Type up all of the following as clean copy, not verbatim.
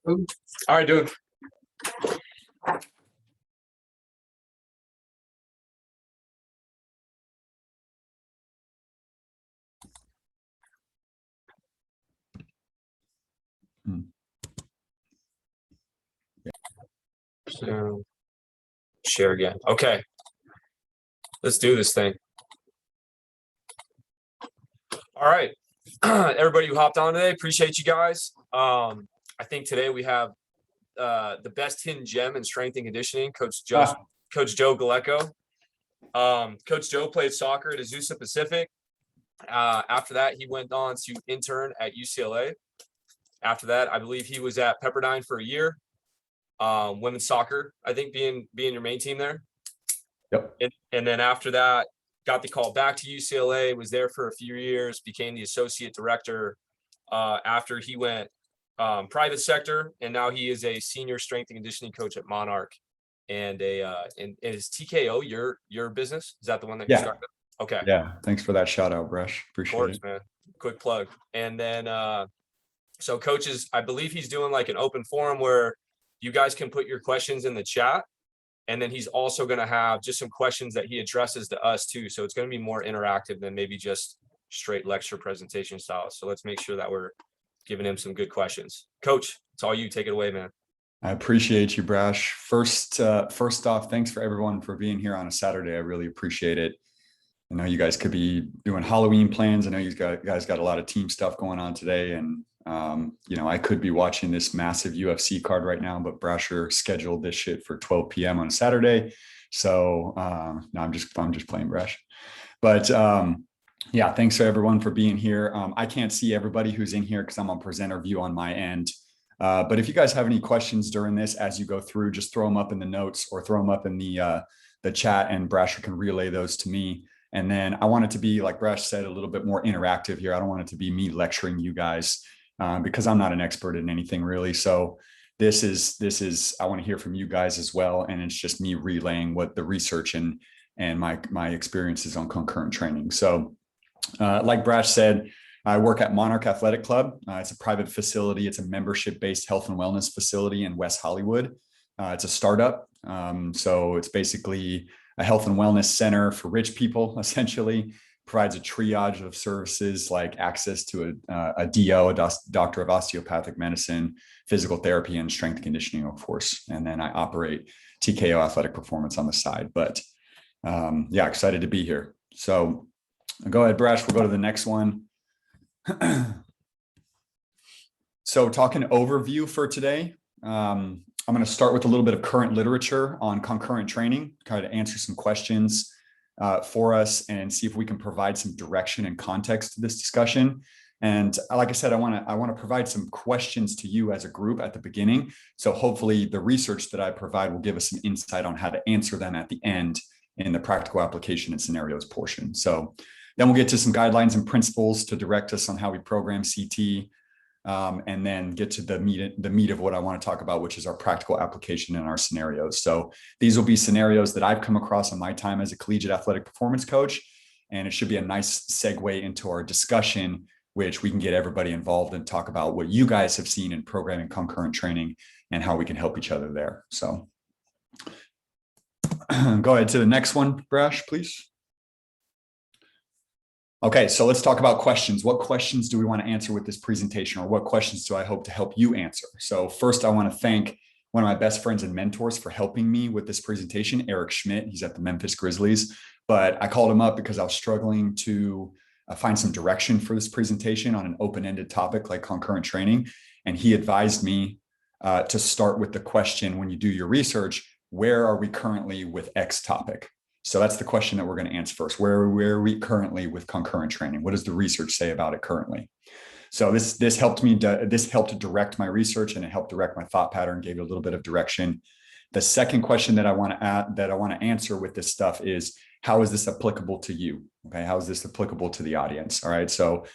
All right, dude. So, share again. Okay. Let's do this thing. All right. Everybody who hopped on today, appreciate you guys. I think today we have the best hidden gem in strength and conditioning, Coach Joe Galecko. Coach Joe played soccer at Azusa Pacific. After that, he went on to intern at UCLA. After that, I believe he was at Pepperdine for a year. Women's soccer, I think, being your main team there. Yep. And then after that, got the call back to UCLA, was there for a few years, became the associate director after he went private sector, and now he is a senior strength and conditioning coach at Monarch. And is TKO your business? Is that the one that you started? Okay. Yeah. Thanks for that shout out, Brush. Appreciate it, man. Quick plug. And then so coaches, I believe he's doing like an open forum where you guys can put your questions in the chat. And then he's also going to have just some questions that he addresses to us too. So it's going to be more interactive than maybe just straight lecture presentation style. So let's make sure that we're giving him some good questions. Coach, it's all you. Take it away, man. I appreciate you, Brash. First off, thanks for everyone for being here on a Saturday. I really appreciate it. I know you guys could be doing Halloween plans. I know you guys got a lot of team stuff going on today. And, I could be watching this massive UFC card right now, but Brasher scheduled this shit for 12 p.m. on Saturday. So no, I'm just playing Brash. But yeah, thanks to everyone for being here. I can't see everybody who's in here because I'm on presenter view on my end. But if you guys have any questions during this as you go through, just throw them up in the notes or throw them up in the chat, and Brasher can relay those to me. And then I want it to be, like Brash said, a little bit more interactive here. I don't want it to be me lecturing you guys because I'm not an expert in anything really. So this is I want to hear from you guys as well. And it's just me relaying what the research and my experiences on concurrent training. So like Brash said, I work at Monarch Athletic Club. It's a private facility. It's a membership-based health and wellness facility in West Hollywood. It's a startup. So it's basically a health and wellness center for rich people, essentially. Provides a triage of services like access to a DO, a doctor of osteopathic medicine, physical therapy, and strength and conditioning, of course. And then I operate TKO Athletic Performance on the side. But yeah, excited to be here. So go ahead, Brash. We'll go to the next one. So talking overview for today. I'm going to start with a little bit of current literature on concurrent training, kind of answer some questions for us and see if we can provide some direction and context to this discussion. And like I said, I want to provide some questions to you as a group at the beginning. So hopefully the research that I provide will give us some insight on how to answer them at the end in the practical application and scenarios portion. So then we'll get to some guidelines and principles to direct us on how we program CT. And then get to the meat of what I want to talk about, which is our practical application in our scenarios. So these will be scenarios that I've come across in my time as a collegiate athletic performance coach. And it should be a nice segue into our discussion, which we can get everybody involved and talk about what you guys have seen in programming concurrent training and how we can help each other there. So go ahead to the next one, Brash, please. Okay, so let's talk about questions. What questions do we want to answer with this presentation, or what questions do I hope to help you answer? So first, I want to thank one of my best friends and mentors for helping me with this presentation, Eric Schmidt. He's at the Memphis Grizzlies, but I called him up because I was struggling to find some direction for this presentation on an open-ended topic like concurrent training. And he advised me to start with the question, when you do your research, where are we currently with X topic? So that's the question that we're going to answer first. Where are we currently with concurrent training? What does the research say about it currently? So this helped to direct my research, and it helped direct my thought pattern, gave it a little bit of direction. The second question that I want to answer with this stuff is, how is this applicable to you? Okay, how is this applicable to the audience? All right. So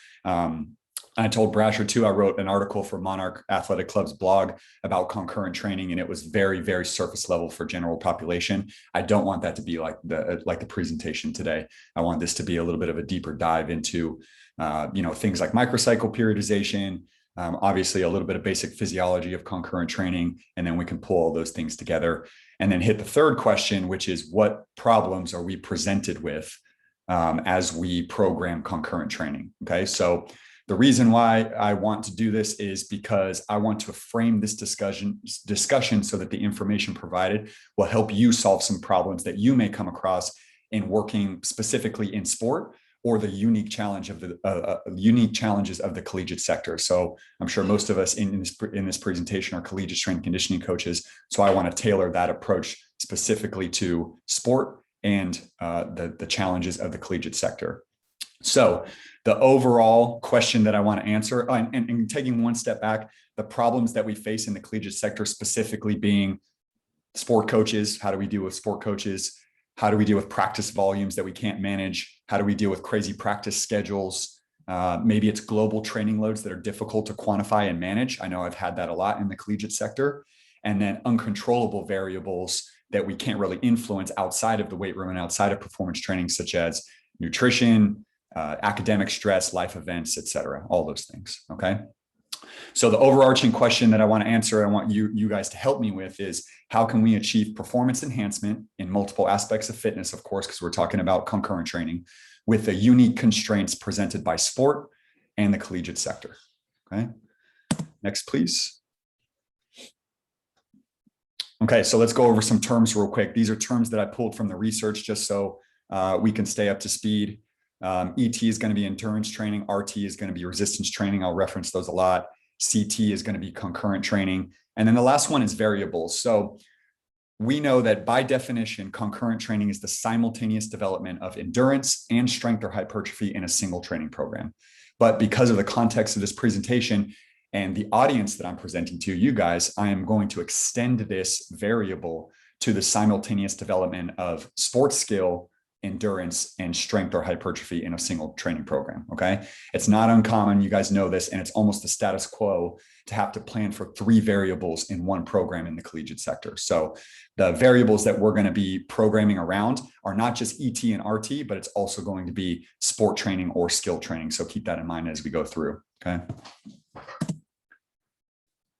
I told Brasher too, I wrote an article for Monarch Athletic Club's blog about concurrent training, and it was very, very surface level for general population. I don't want that to be like the presentation today. I want this to be a little bit of a deeper dive into, things like microcycle periodization, obviously a little bit of basic physiology of concurrent training, and then we can pull all those things together and then hit the third question, which is what problems are we presented with as we program concurrent training? Okay, so the reason why I want to do this is because I want to frame this discussion so that the information provided will help you solve some problems that you may come across in working specifically in sport, or the unique challenge of the unique challenges of the collegiate sector. So I'm sure most of us in this presentation are collegiate strength and conditioning coaches. So I want to tailor that approach specifically to sport and the challenges of the collegiate sector. So the overall question that I want to answer, and taking one step back, the problems that we face in the collegiate sector specifically being sport coaches. How do we deal with sport coaches? How do we deal with practice volumes that we can't manage? How do we deal with crazy practice schedules? Maybe it's global training loads that are difficult to quantify and manage. I know I've had that a lot in the collegiate sector. And then uncontrollable variables that we can't really influence outside of the weight room and outside of performance training, such as nutrition, academic stress, life events, et cetera, all those things, okay? So the overarching question that I want to answer, I want you guys to help me with is, how can we achieve performance enhancement in multiple aspects of fitness, of course, because we're talking about concurrent training, with the unique constraints presented by sport and the collegiate sector, okay? Next, please. Okay, so let's go over some terms real quick. These are terms that I pulled from the research just so we can stay up to speed. ET is going to be endurance training. RT is going to be resistance training. I'll reference those a lot. CT is going to be concurrent training. And then the last one is variables. So we know that by definition, concurrent training is the simultaneous development of endurance and strength or hypertrophy in a single training program. But because of the context of this presentation and the audience that I'm presenting to you guys, I am going to extend this variable to the simultaneous development of sports skill, endurance, and strength or hypertrophy in a single training program, okay? It's not uncommon, you guys know this, and it's almost the status quo to have to plan for 3 variables in one program in the collegiate sector. So the variables that we're gonna be programming around are not just ET and RT, but it's also going to be sport training or skill training. So keep that in mind as we go through, okay?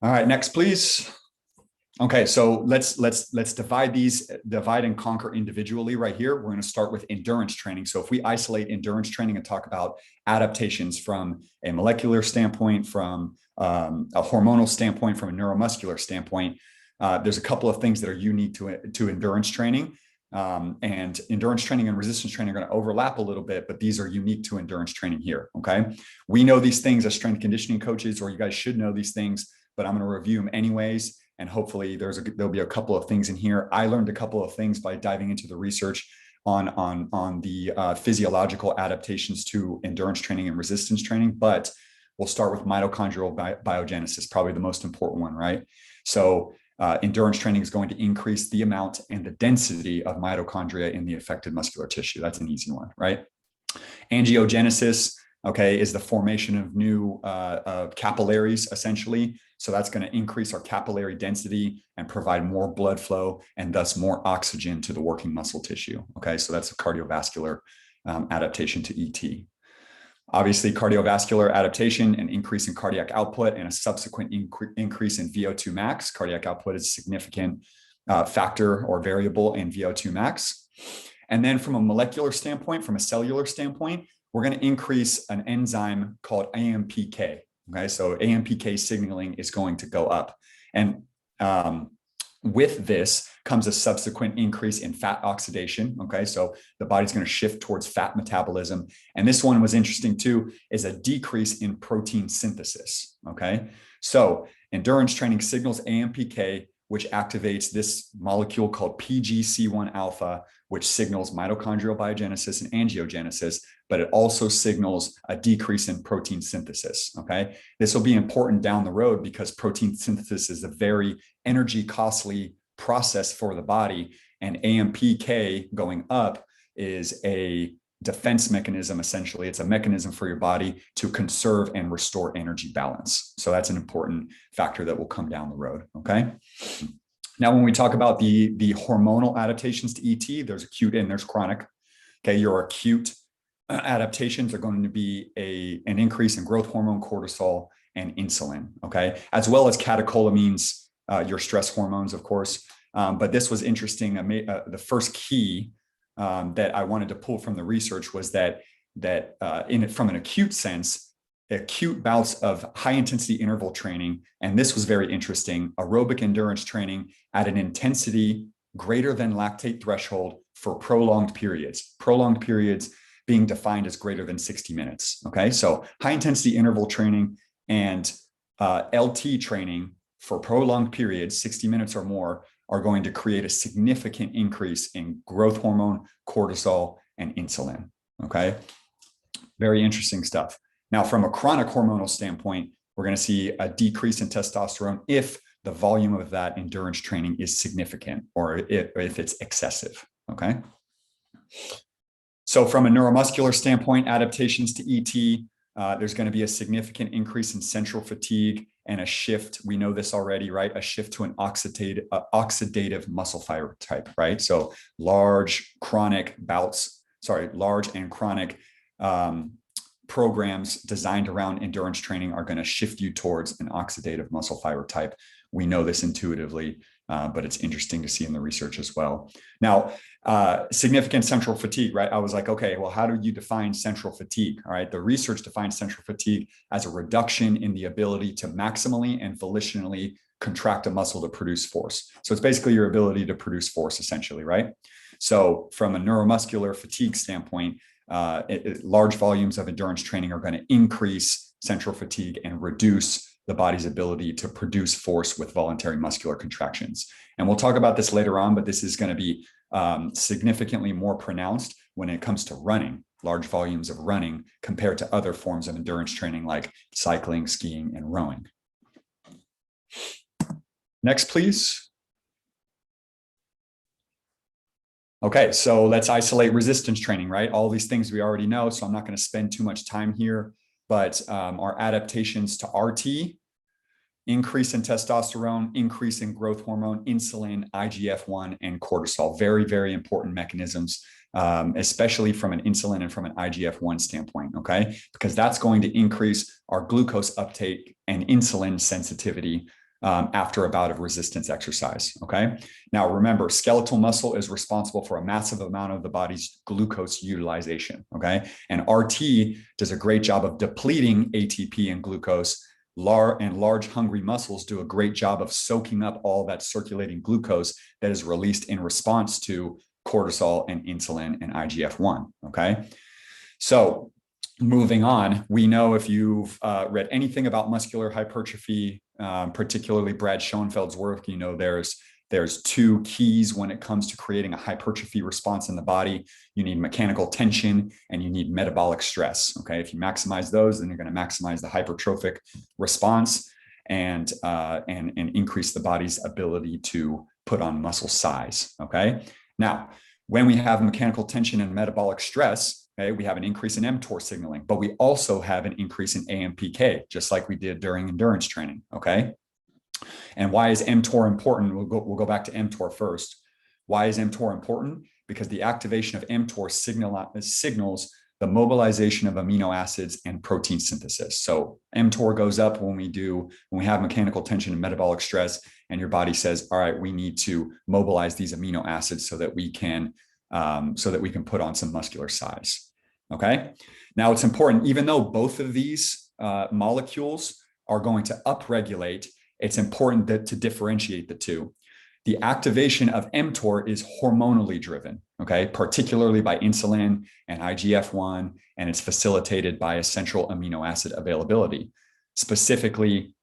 All right, next, please. Okay, so let's divide and conquer individually right here. We're going to start with endurance training. So if we isolate endurance training and talk about adaptations from a molecular standpoint, from a hormonal standpoint, from a neuromuscular standpoint, there's a couple of things that are unique to endurance training. And endurance training and resistance training are going to overlap a little bit, but these are unique to endurance training here, okay? We know these things as strength conditioning coaches, or you guys should know these things, but I'm going to review them anyways. And hopefully there'll be a couple of things in here. I learned a couple of things by diving into the research on the physiological adaptations to endurance training and resistance training, but we'll start with mitochondrial biogenesis, probably the most important one, right? So endurance training is going to increase the amount and the density of mitochondria in the affected muscular tissue. That's an easy one, right? Angiogenesis, okay, is the formation of new capillaries, essentially. So that's going to increase our capillary density and provide more blood flow and thus more oxygen to the working muscle tissue. Okay, so that's a cardiovascular adaptation to ET. Obviously, cardiovascular adaptation, an increase in cardiac output and a subsequent increase in VO2 max. Cardiac output is a significant factor or variable in VO2 max. And then from a molecular standpoint, from a cellular standpoint, we're going to increase an enzyme called AMPK. Okay, so AMPK signaling is going to go up. And with this comes a subsequent increase in fat oxidation. Okay, so the body's going to shift towards fat metabolism. And this one was interesting too, is a decrease in protein synthesis. Okay, so endurance training signals AMPK, which activates this molecule called PGC1 alpha, which signals mitochondrial biogenesis and angiogenesis, but it also signals a decrease in protein synthesis, okay? This will be important down the road because protein synthesis is a very energy costly process for the body, and AMPK going up is a defense mechanism, essentially. It's a mechanism for your body to conserve and restore energy balance. So that's an important factor that will come down the road, okay? Now, when we talk about the hormonal adaptations to ET, there's acute and there's chronic. Okay, your acute adaptations are going to be an increase in growth hormone cortisol and insulin, okay? As well as catecholamines, your stress hormones, of course. But this was interesting. The first key that I wanted to pull from the research was that from an acute sense, acute bouts of high intensity interval training, and this was very interesting, aerobic endurance training at an intensity greater than lactate threshold for prolonged periods being defined as greater than 60 minutes. Okay, so high intensity interval training and LT training for prolonged periods, 60 minutes or more, are going to create a significant increase in growth hormone, cortisol, and insulin. Okay, very interesting stuff. Now, from a chronic hormonal standpoint, we're going to see a decrease in testosterone if the volume of that endurance training is significant or if it's excessive. Okay. So from a neuromuscular standpoint, adaptations to ET, there's going to be a significant increase in central fatigue and a shift. We know this already, right? A shift to an oxidative muscle fiber type, right? So large and chronic programs designed around endurance training are going to shift you towards an oxidative muscle fiber type. We know this intuitively, but it's interesting to see in the research as well. Now, significant central fatigue, right? I was like, okay, well, how do you define central fatigue? All right. The research defines central fatigue as a reduction in the ability to maximally and volitionally contract a muscle to produce force. So it's basically your ability to produce force, essentially, right? So from a neuromuscular fatigue standpoint, large volumes of endurance training are going to increase central fatigue and reduce the body's ability to produce force with voluntary muscular contractions. And we'll talk about this later on, but this is going to be significantly more pronounced when it comes to running, large volumes of running compared to other forms of endurance training like cycling, skiing, and rowing. Next, please. Okay, so let's isolate resistance training, right? All these things we already know, so I'm not going to spend too much time here, but our adaptations to RT, increase in testosterone, increase in growth hormone, insulin, IGF-1, and cortisol. Very, very important mechanisms, especially from an insulin and from an IGF-1 standpoint, okay? Because that's going to increase our glucose uptake and insulin sensitivity after a bout of resistance exercise, okay? Now, remember, skeletal muscle is responsible for a massive amount of the body's glucose utilization, okay? And RT does a great job of depleting ATP and glucose. Large hungry muscles do a great job of soaking up all that circulating glucose that is released in response to cortisol and insulin and IGF-1, okay? So moving on, we know if you've read anything about muscular hypertrophy, particularly Brad Schoenfeld's work, you know there's two keys when it comes to creating a hypertrophy response in the body. You need mechanical tension and you need metabolic stress. Okay, if you maximize those, then you're going to maximize the hypertrophic response and increase the body's ability to put on muscle size. Okay, now when we have mechanical tension and metabolic stress, okay, we have an increase in mTOR signaling, but we also have an increase in AMPK, just like we did during endurance training. Okay. And why is mTOR important? We'll go back to mTOR first. Why is mTOR important? Because the activation of mTOR signals the mobilization of amino acids and protein synthesis. So mTOR goes up when we have mechanical tension and metabolic stress, and your body says, all right, we need to mobilize these amino acids so that we can put on some muscular size. Okay. Now it's important, even though both of these molecules are going to upregulate, it's important to differentiate the two. The activation of mTOR is hormonally driven, okay, particularly by insulin and IGF-1, and it's facilitated by essential amino acid availability, specifically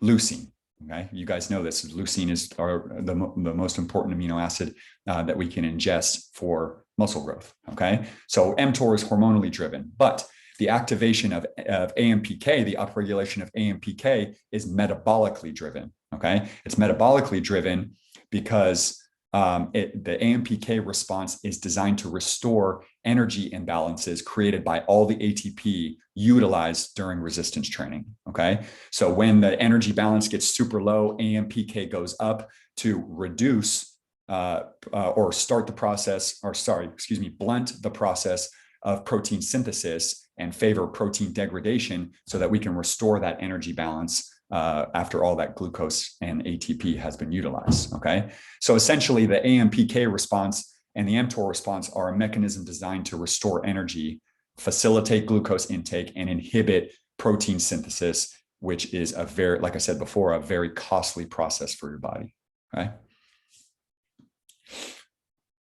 leucine. Okay, you guys know this. Leucine is the most important amino acid that we can ingest for muscle growth. Okay, so mTOR is hormonally driven, but the activation of AMPK, the upregulation of AMPK, is metabolically driven. Okay, it's metabolically driven because the AMPK response is designed to restore energy imbalances created by all the ATP utilized during resistance training. Okay, so when the energy balance gets super low, AMPK goes up to reduce or start the process, blunt the process of protein synthesis and favor protein degradation so that we can restore that energy balance after all that glucose and ATP has been utilized, okay? So essentially the AMPK response and the mTOR response are a mechanism designed to restore energy, facilitate glucose intake, and inhibit protein synthesis, which is a very, like I said before, a very costly process for your body, okay?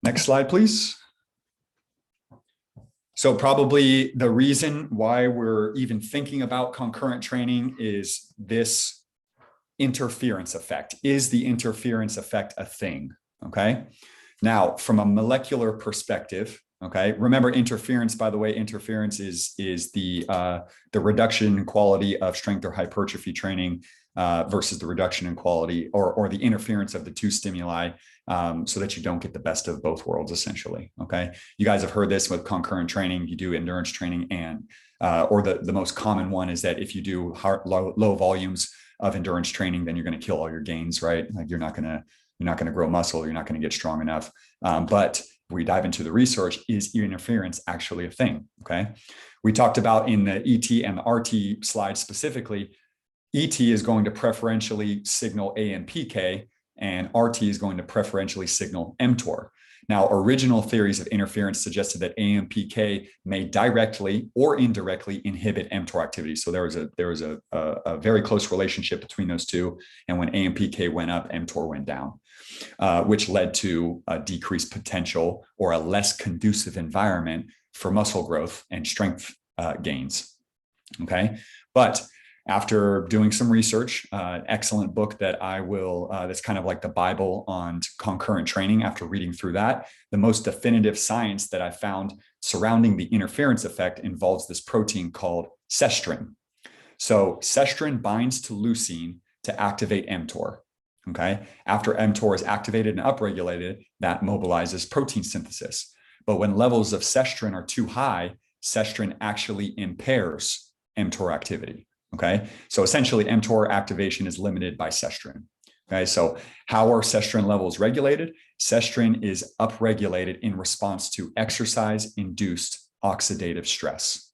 Next slide, please. So probably the reason why we're even thinking about concurrent training is this interference effect. Is the interference effect a thing? Okay. Now, from a molecular perspective, okay, remember interference, by the way, interference is the reduction in quality of strength or hypertrophy training versus the reduction in quality or the interference of the two stimuli so that you don't get the best of both worlds, essentially. Okay. You guys have heard this with concurrent training. You do endurance training and, or the most common one is that if you do low volumes of endurance training, then you're going to kill all your gains, right? Like you're not going to grow muscle. You're not going to get strong enough. But we dive into the research, is interference actually a thing? Okay. We talked about in the ET and the RT slide specifically, ET is going to preferentially signal AMPK and RT is going to preferentially signal mTOR. Now, original theories of interference suggested that AMPK may directly or indirectly inhibit mTOR activity. So there was a very close relationship between those two. And when AMPK went up, mTOR went down, which led to a decreased potential or a less conducive environment for muscle growth and strength gains. Okay, but after doing some research, excellent book that I will, that's kind of like the Bible on concurrent training. After reading through that, the most definitive science that I found surrounding the interference effect involves this protein called sestrin. So sestrin binds to leucine to activate mTOR. Okay. After mTOR is activated and upregulated, that mobilizes protein synthesis. But when levels of sestrin are too high, sestrin actually impairs mTOR activity. Okay, so essentially mTOR activation is limited by sestrin. Okay, so how are sestrin levels regulated? Sestrin is upregulated in response to exercise-induced oxidative stress.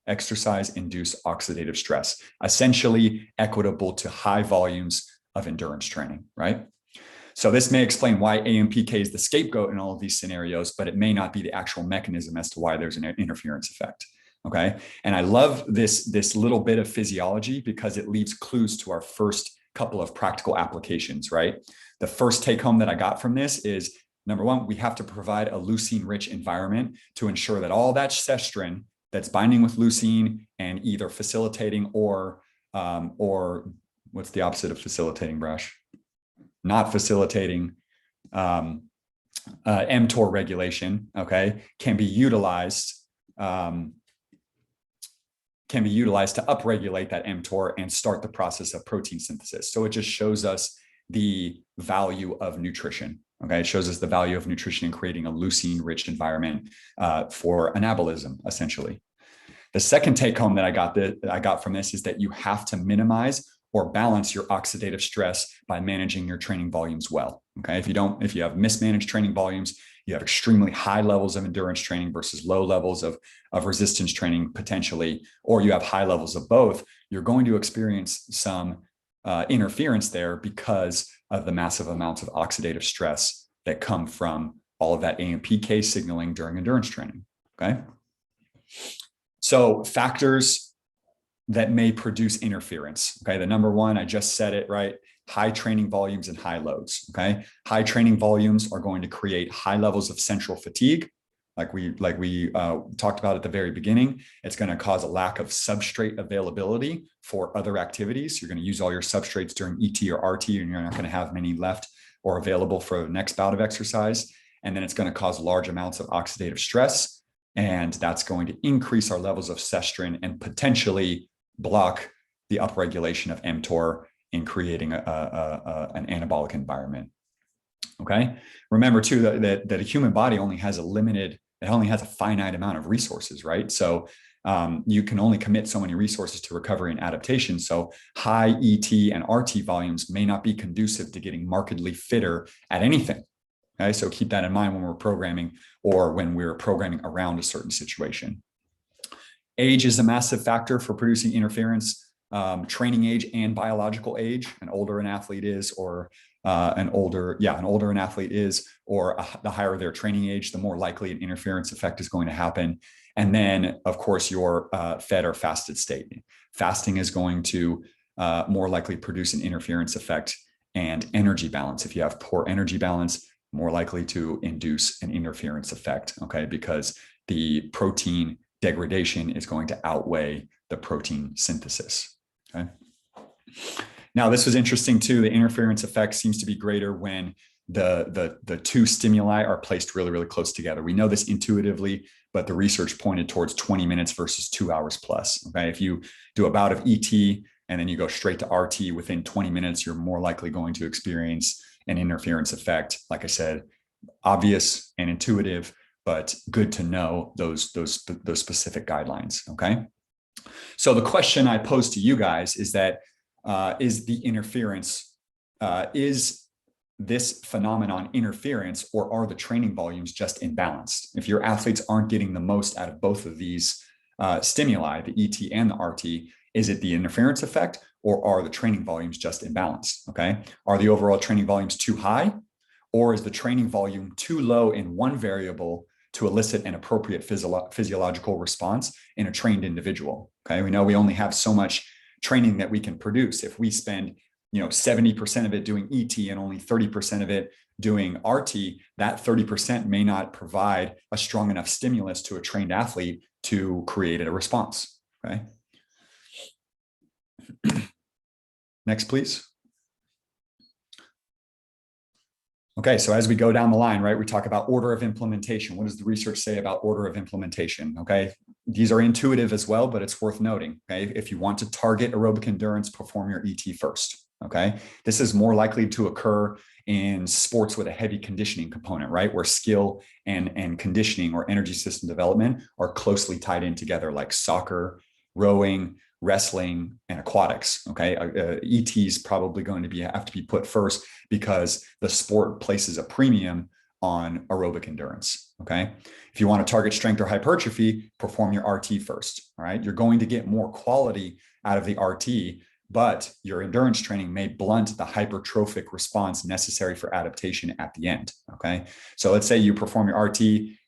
Exercise-induced oxidative stress, essentially equitable to high volumes of endurance training, right? So this may explain why AMPK is the scapegoat in all of these scenarios, but it may not be the actual mechanism as to why there's an interference effect. Okay. And I love this little bit of physiology because it leaves clues to our first couple of practical applications, right? The first take home that I got from this is, number one, we have to provide a leucine rich environment to ensure that all that sestrin that's binding with leucine and either facilitating or what's the opposite of facilitating, Brash? Not facilitating mTOR regulation, okay, can be utilized to upregulate that mTOR and start the process of protein synthesis. So it just shows us the value of nutrition. Okay, it shows us the value of nutrition in creating a leucine-rich environment for anabolism, essentially. The second take-home that I got from this is that you have to minimize or balance your oxidative stress by managing your training volumes well. Okay, if you have mismanaged training volumes, you have extremely high levels of endurance training versus low levels of resistance training potentially, or you have high levels of both, you're going to experience some interference there because of the massive amounts of oxidative stress that come from all of that AMPK signaling during endurance training, okay? So factors that may produce interference, okay? The number one, I just said it, right? High training volumes and high loads, okay? High training volumes are going to create high levels of central fatigue. Like we talked about at the very beginning, it's going to cause a lack of substrate availability for other activities. You're going to use all your substrates during ET or RT, and you're not going to have many left or available for the next bout of exercise. And then it's going to cause large amounts of oxidative stress. And that's going to increase our levels of sestrin and potentially block the upregulation of mTOR in creating an anabolic environment. Okay. Remember too that a human body only has a finite amount of resources, right? So you can only commit so many resources to recovery and adaptation. So high ET and RT volumes may not be conducive to getting markedly fitter at anything. Okay, so keep that in mind when we're programming or when we're programming around a certain situation. Age is a massive factor for producing interference. Training age and biological age. An older an athlete is, or an older an athlete is, or the higher their training age, the more likely an interference effect is going to happen. And then, of course, your fed or fasted state. Fasting is going to more likely produce an interference effect, and energy balance. If you have poor energy balance, more likely to induce an interference effect, okay? Because the protein degradation is going to outweigh the protein synthesis, okay? Now, this was interesting too. The interference effect seems to be greater when the two stimuli are placed really, really close together. We know this intuitively, but the research pointed towards 20 minutes versus 2 hours plus, okay? If you do a bout of ET and then you go straight to RT within 20 minutes, you're more likely going to experience an interference effect. Like I said, obvious and intuitive, but good to know those specific guidelines, okay? So the question I pose to you guys is that, is the interference, is this phenomenon interference, or are the training volumes just imbalanced? If your athletes aren't getting the most out of both of these stimuli, the ET and the RT, is it the interference effect, or are the training volumes just imbalanced, okay? Are the overall training volumes too high, or is the training volume too low in one variable to elicit an appropriate physiological response in a trained individual, okay? We know we only have so much training that we can produce. If we spend 70% of it doing ET and only 30% of it doing RT, that 30% may not provide a strong enough stimulus to a trained athlete to create a response, okay? Next, please. Okay, so as we go down the line, right, we talk about order of implementation. What does the research say about order of implementation? Okay, these are intuitive as well, but it's worth noting. Okay, if you want to target aerobic endurance, perform your ET first. Okay, this is more likely to occur in sports with a heavy conditioning component, right, where skill and conditioning or energy system development are closely tied in together, like soccer, rowing, wrestling, and aquatics. Okay, ET is probably going to have to be put first because the sport places a premium on aerobic endurance. Okay, if you want to target strength or hypertrophy, perform your RT first. All right, you're going to get more quality out of the RT, but your endurance training may blunt the hypertrophic response necessary for adaptation at the end. Okay, so let's say you perform your RT,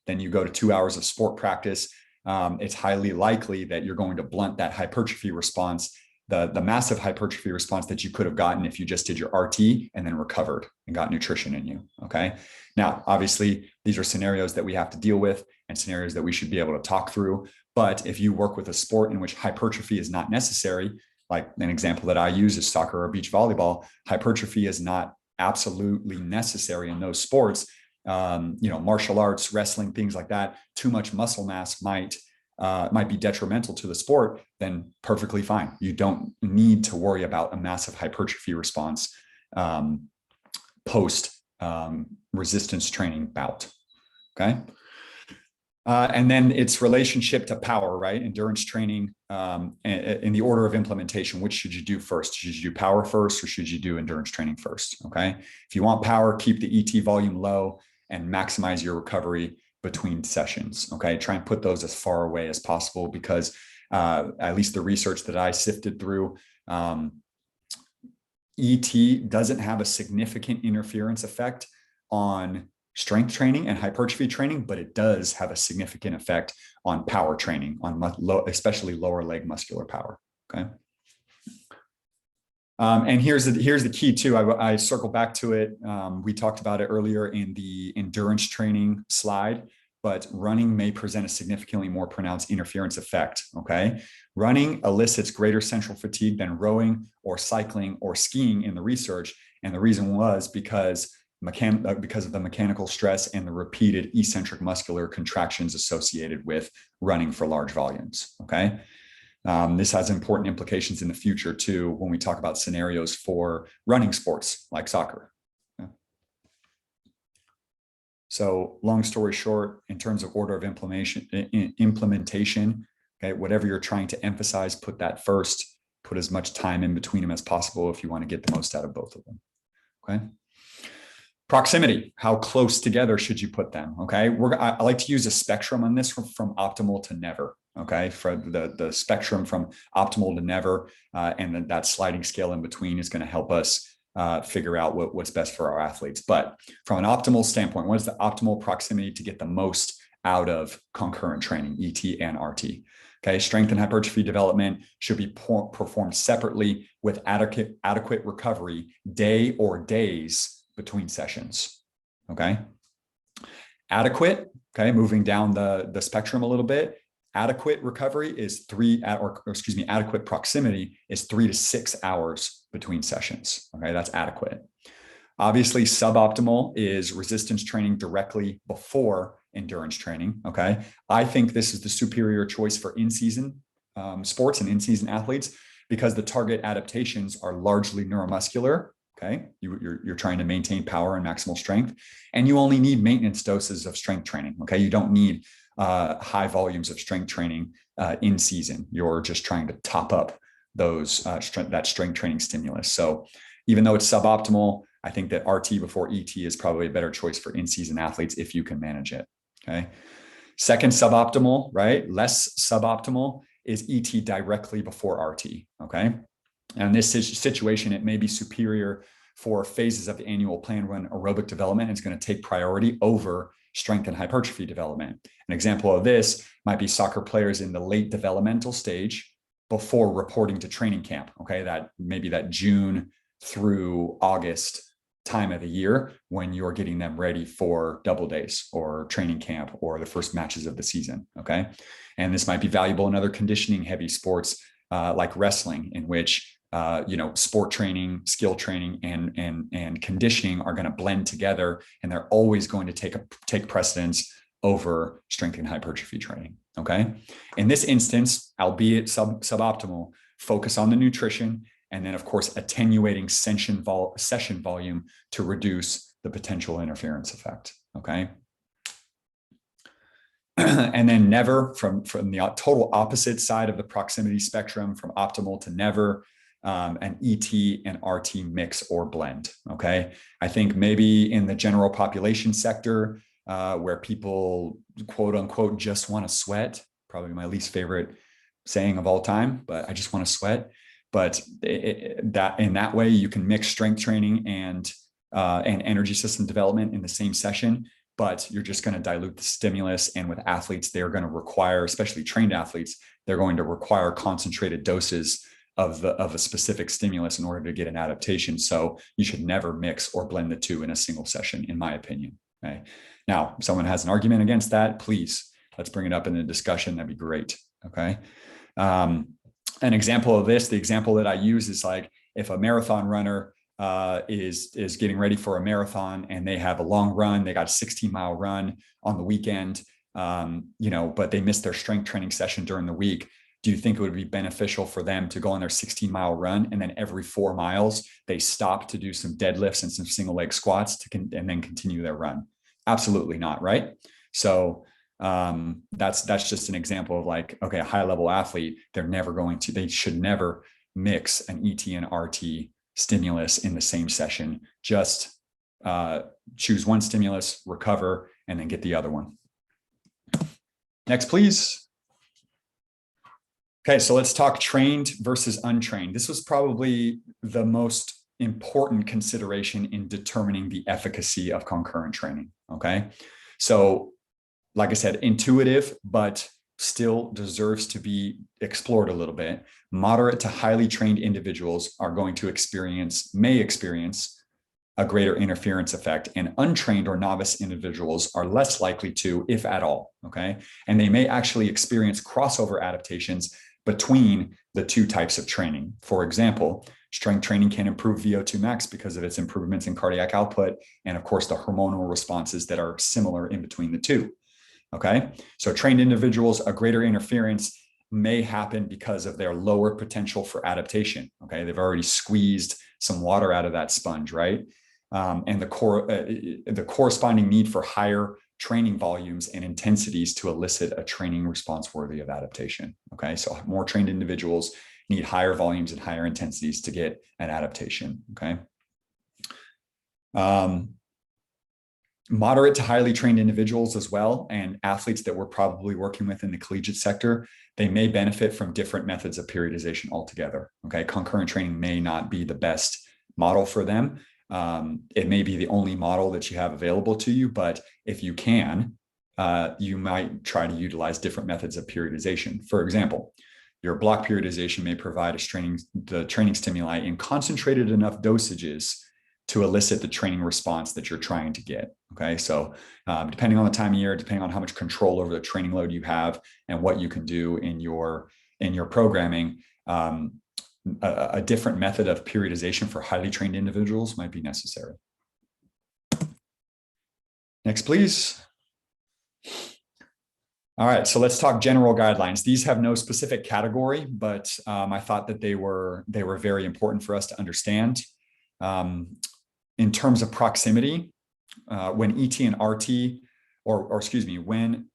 then you go to 2 hours of sport practice. It's highly likely that you're going to blunt that hypertrophy response, the massive hypertrophy response that you could have gotten if you just did your RT and then recovered and got nutrition in you, okay? Now, obviously, these are scenarios that we have to deal with and scenarios that we should be able to talk through. But if you work with a sport in which hypertrophy is not necessary, like an example that I use is soccer or beach volleyball, hypertrophy is not absolutely necessary in those sports. Martial arts, wrestling, things like that, too much muscle mass might be detrimental to the sport, then perfectly fine. You don't need to worry about a massive hypertrophy response post resistance training bout, okay? And then its relationship to power, right? Endurance training in the order of implementation, which should you do first? Should you do power first, or should you do endurance training first, okay? If you want power, keep the ET volume low and maximize your recovery between sessions, okay? Try and put those as far away as possible because at least the research that I sifted through, ET doesn't have a significant interference effect on strength training and hypertrophy training, but it does have a significant effect on power training, on especially lower leg muscular power, okay? And here's the key too. I circle back to it. We talked about it earlier in the endurance training slide, but running may present a significantly more pronounced interference effect, okay? Running elicits greater central fatigue than rowing or cycling or skiing in the research. And the reason was because of the mechanical stress and the repeated eccentric muscular contractions associated with running for large volumes, okay? This has important implications in the future too when we talk about scenarios for running sports like soccer. Okay. So long story short, in terms of order of implementation, okay, whatever you're trying to emphasize, put that first, put as much time in between them as possible if you want to get the most out of both of them, okay? Proximity, how close together should you put them? Okay, I like to use a spectrum on this from optimal to never. Okay, for the spectrum from optimal to never, and then that sliding scale in between is going to help us figure out what's best for our athletes. But from an optimal standpoint, what is the optimal proximity to get the most out of concurrent training, ET and RT? Okay, strength and hypertrophy development should be performed separately with adequate recovery day or days between sessions. Okay, adequate. Okay, moving down the spectrum a little bit. Adequate recovery is adequate proximity is 3 to 6 hours between sessions. Okay, that's adequate. Obviously, suboptimal is resistance training directly before endurance training. Okay, I think this is the superior choice for in-season sports and in-season athletes because the target adaptations are largely neuromuscular. Okay, you're trying to maintain power and maximal strength, and you only need maintenance doses of strength training. Okay, you don't need high volumes of strength training in season. You're just trying to top up those that strength training stimulus. So even though it's suboptimal, I think that RT before ET is probably a better choice for in-season athletes if you can manage it. Okay. Second suboptimal, right? Less suboptimal is ET directly before RT. Okay. And in this situation, it may be superior for phases of the annual plan when aerobic development is going to take priority over strength and hypertrophy development. An example of this might be soccer players in the late developmental stage before reporting to training camp. Okay, that maybe that June through August time of the year when you're getting them ready for double days or training camp or the first matches of the season. Okay, and this might be valuable in other conditioning heavy sports like wrestling, in which sport training, skill training, and conditioning are going to blend together, and they're always going to take precedence over strength and hypertrophy training. Okay, in this instance, albeit suboptimal, focus on the nutrition, and then of course attenuating session volume to reduce the potential interference effect. Okay. And then never, from the total opposite side of the proximity spectrum, from optimal to never, an ET and RT mix or blend. Okay, I think maybe in the general population sector where people quote unquote just want to sweat, probably my least favorite saying of all time, but I just want to sweat. But that in that way you can mix strength training and energy system development in the same session, but you're just going to dilute the stimulus. And with athletes, they're going to require, especially trained athletes, they're going to require concentrated doses of a specific stimulus in order to get an adaptation. So you should never mix or blend the two in a single session, in my opinion. Okay. Now, if someone has an argument against that, please, let's bring it up in the discussion. That'd be great. Okay. An example of this, the example that I use is like if a marathon runner is getting ready for a marathon and they have a long run, they got a 16-mile run on the weekend, but they missed their strength training session during the week. Do you think it would be beneficial for them to go on their 16-mile run and then every 4 miles they stop to do some deadlifts and some single leg squats and then continue their run? Absolutely not, right? So that's just an example of like, okay, a high level athlete, they should never mix an ET and RT stimulus in the same session. Just choose one stimulus, recover, and then get the other one. Next, please. Okay, so let's talk trained versus untrained. This was probably the most important consideration in determining the efficacy of concurrent training. Okay, so like I said, intuitive, but still deserves to be explored a little bit. Moderate to highly trained individuals are going to may experience a greater interference effect, and untrained or novice individuals are less likely to, if at all. Okay, and they may actually experience crossover adaptations between the two types of training. For example, strength training can improve VO2 max because of its improvements in cardiac output, and of course the hormonal responses that are similar in between the two. Okay, so trained individuals, a greater interference may happen because of their lower potential for adaptation. Okay, they've already squeezed some water out of that sponge, right? And the corresponding need for higher training volumes and intensities to elicit a training response worthy of adaptation. Okay, so more trained individuals need higher volumes and higher intensities to get an adaptation. Okay. Moderate to highly trained individuals as well, and athletes that we're probably working with in the collegiate sector, they may benefit from different methods of periodization altogether. Okay, concurrent training may not be the best model for them. It may be the only model that you have available to you, but if you can, you might try to utilize different methods of periodization. For example, your block periodization may provide the training stimuli in concentrated enough dosages to elicit the training response that you're trying to get. Okay, so depending on the time of year, depending on how much control over the training load you have and what you can do in your programming, a different method of periodization for highly trained individuals might be necessary. Next, please. All right, so let's talk general guidelines. These have no specific category, but I thought that they were very important for us to understand. In terms of proximity, when ET and RT, or excuse me, when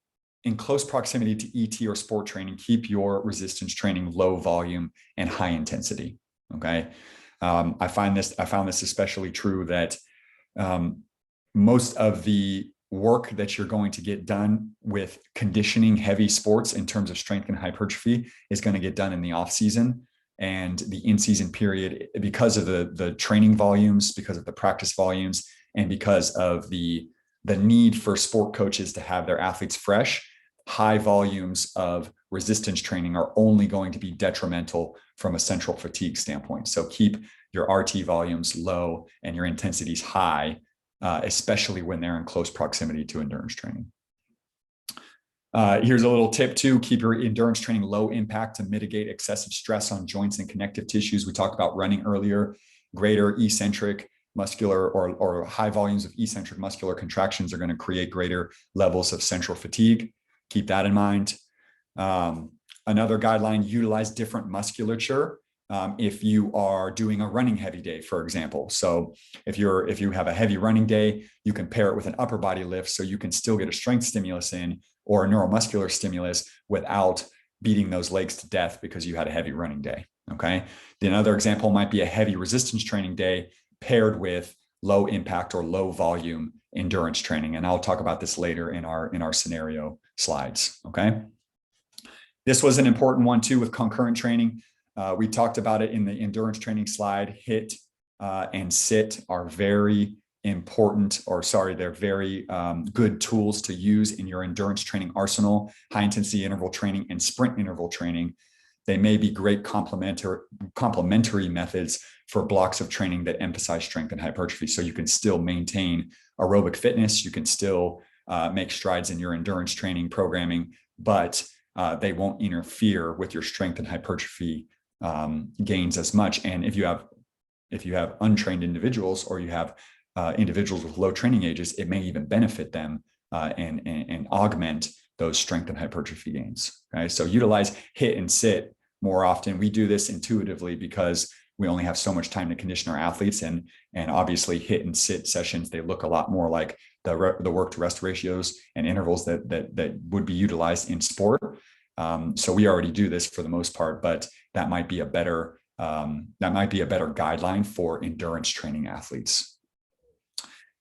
in close proximity to ET or sport training, keep your resistance training low volume and high intensity. Okay, I found this especially true that most of the work that you're going to get done with conditioning heavy sports in terms of strength and hypertrophy is going to get done in the off season and the in-season period, because of the training volumes, because of the practice volumes, and because of the need for sport coaches to have their athletes fresh. High volumes of resistance training are only going to be detrimental from a central fatigue standpoint. So keep your RT volumes low and your intensities high, especially when they're in close proximity to endurance training. Here's a little tip too: keep your endurance training low impact to mitigate excessive stress on joints and connective tissues. We talked about running earlier. Greater eccentric muscular or high volumes of eccentric muscular contractions are going to create greater levels of central fatigue. Keep that in mind. Another guideline: utilize different musculature if you are doing a running heavy day, for example. So if you have a heavy running day, you can pair it with an upper body lift so you can still get a strength stimulus in or a neuromuscular stimulus without beating those legs to death because you had a heavy running day. Okay. Another example might be a heavy resistance training day paired with low impact or low volume endurance training. And I'll talk about this later in our scenario slides. Okay. This was an important one too with concurrent training. We talked about it in the endurance training slide. HIIT and sit are very important, they're very good tools to use in your endurance training arsenal. High intensity interval training and sprint interval training, they may be great complementary methods for blocks of training that emphasize strength and hypertrophy. So you can still maintain aerobic fitness, you can still make strides in your endurance training programming, but they won't interfere with your strength and hypertrophy gains as much. And if you have untrained individuals, or you have individuals with low training ages, it may even benefit them and augment those strength and hypertrophy gains. Okay, so utilize HIIT and sit more often. We do this intuitively because we only have so much time to condition our athletes, and obviously HIIT and sit sessions, they look a lot more like the work to rest ratios and intervals that would be utilized in sport. So we already do this for the most part, but that might be a better guideline for endurance training athletes.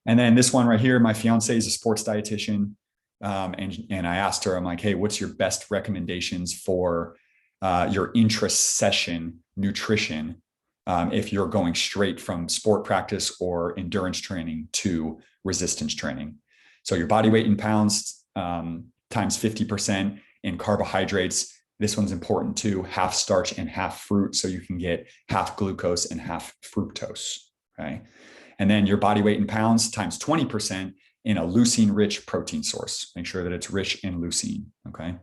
And then this one right here, my fiance is a sports dietitian, and I asked her, I'm like, hey, what's your best recommendations for your intra-session nutrition if you're going straight from sport practice or endurance training to resistance training? So your body weight in pounds times 50% in carbohydrates. This one's important too: half starch and half fruit, so you can get half glucose and half fructose. Okay. And then your body weight in pounds times 20% in a leucine-rich protein source. Make sure that it's rich in leucine. Okay.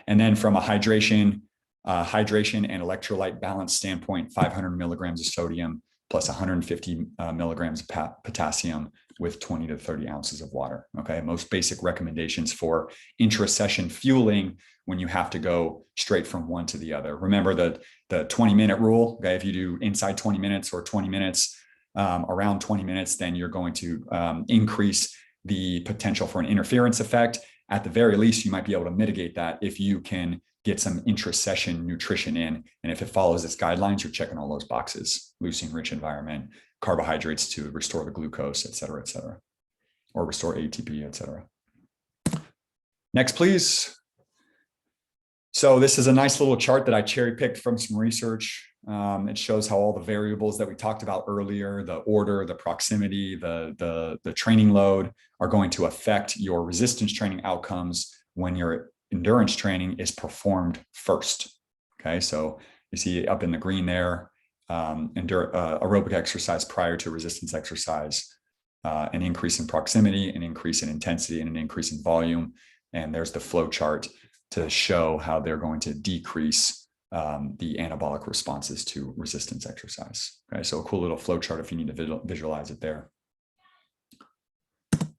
And then from a hydration and electrolyte balance standpoint, 500 milligrams of sodium plus 150 milligrams of potassium with 20 to 30 ounces of water. Okay. Most basic recommendations for intra-session fueling when you have to go straight from one to the other. Remember the 20-minute rule. Okay. If you do inside 20 minutes or 20 minutes, around 20 minutes, then you're going to increase the potential for an interference effect. At the very least, you might be able to mitigate that if you can get some intra-session nutrition in. And if it follows its guidelines, you're checking all those boxes: leucine-rich environment, carbohydrates to restore the glucose, et cetera, et cetera. or restore ATP, etc. Next, please. So this is a nice little chart that I cherry picked from some research. It shows how all the variables that we talked about earlier, the order, the proximity, the training load, are going to affect your resistance training outcomes when your endurance training is performed first. Okay, so you see up in the green there, aerobic exercise prior to resistance exercise, an increase in proximity, an increase in intensity, and an increase in volume. And there's the flow chart to show how they're going to decrease the anabolic responses to resistance exercise. Okay, so a cool little flow chart if you need to visualize it there.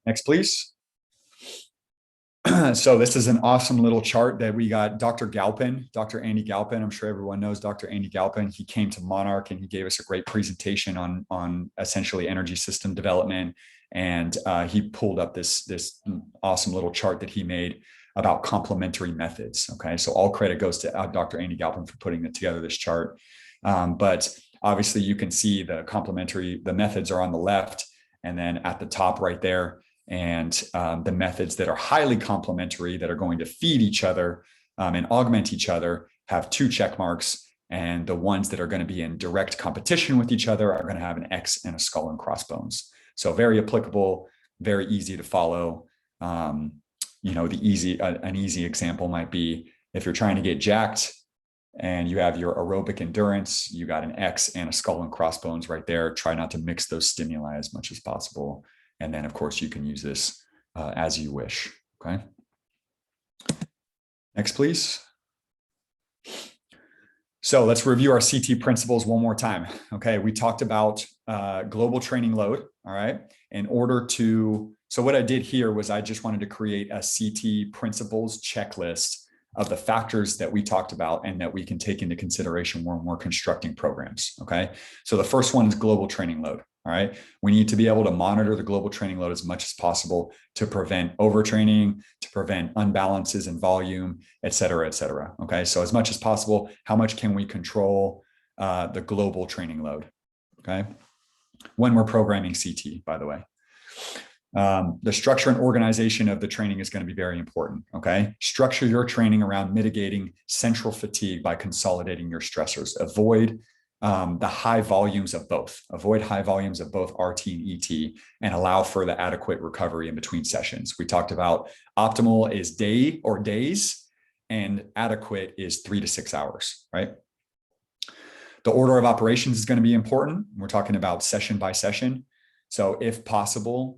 Next, please. So this is an awesome little chart that we got Dr. Galpin, Dr. Andy Galpin. I'm sure everyone knows Dr. Andy Galpin. He came to Monarch and he gave us a great presentation on essentially energy system development. And he pulled up this awesome little chart that he made about complementary methods. Okay, so all credit goes to Dr. Andy Galpin for putting together this chart. But obviously you can see the methods are on the left and then at the top right there. And the methods that are highly complementary, that are going to feed each other and augment each other, have 2 check marks. And the ones that are going to be in direct competition with each other are going to have an X and a skull and crossbones. So very applicable, very easy to follow. You know, an easy example might be if you're trying to get jacked and you have your aerobic endurance, you got an X and a skull and crossbones right there. Try not to mix those stimuli as much as possible. And then, of course, you can use this as you wish. Okay. Next, please. So let's review our CT principles one more time. Okay. We talked about global training load. All right. So what I did here was I just wanted to create a CT principles checklist of the factors that we talked about and that we can take into consideration when we're constructing programs. Okay. So the first one is global training load. All right. We need to be able to monitor the global training load as much as possible to prevent overtraining, to prevent unbalances in volume, et cetera, et cetera. Okay. So as much as possible, how much can we control the global training load? Okay. When we're programming CT, by the way. The structure and organization of the training is going to be very important. Okay. Structure your training around mitigating central fatigue by consolidating your stressors. Avoid the high volumes of both. Avoid high volumes of both RT and ET and allow for the adequate recovery in between sessions. We talked about optimal is day or days and adequate is 3 to 6 hours, right? The order of operations is going to be important. We're talking about session by session. So if possible,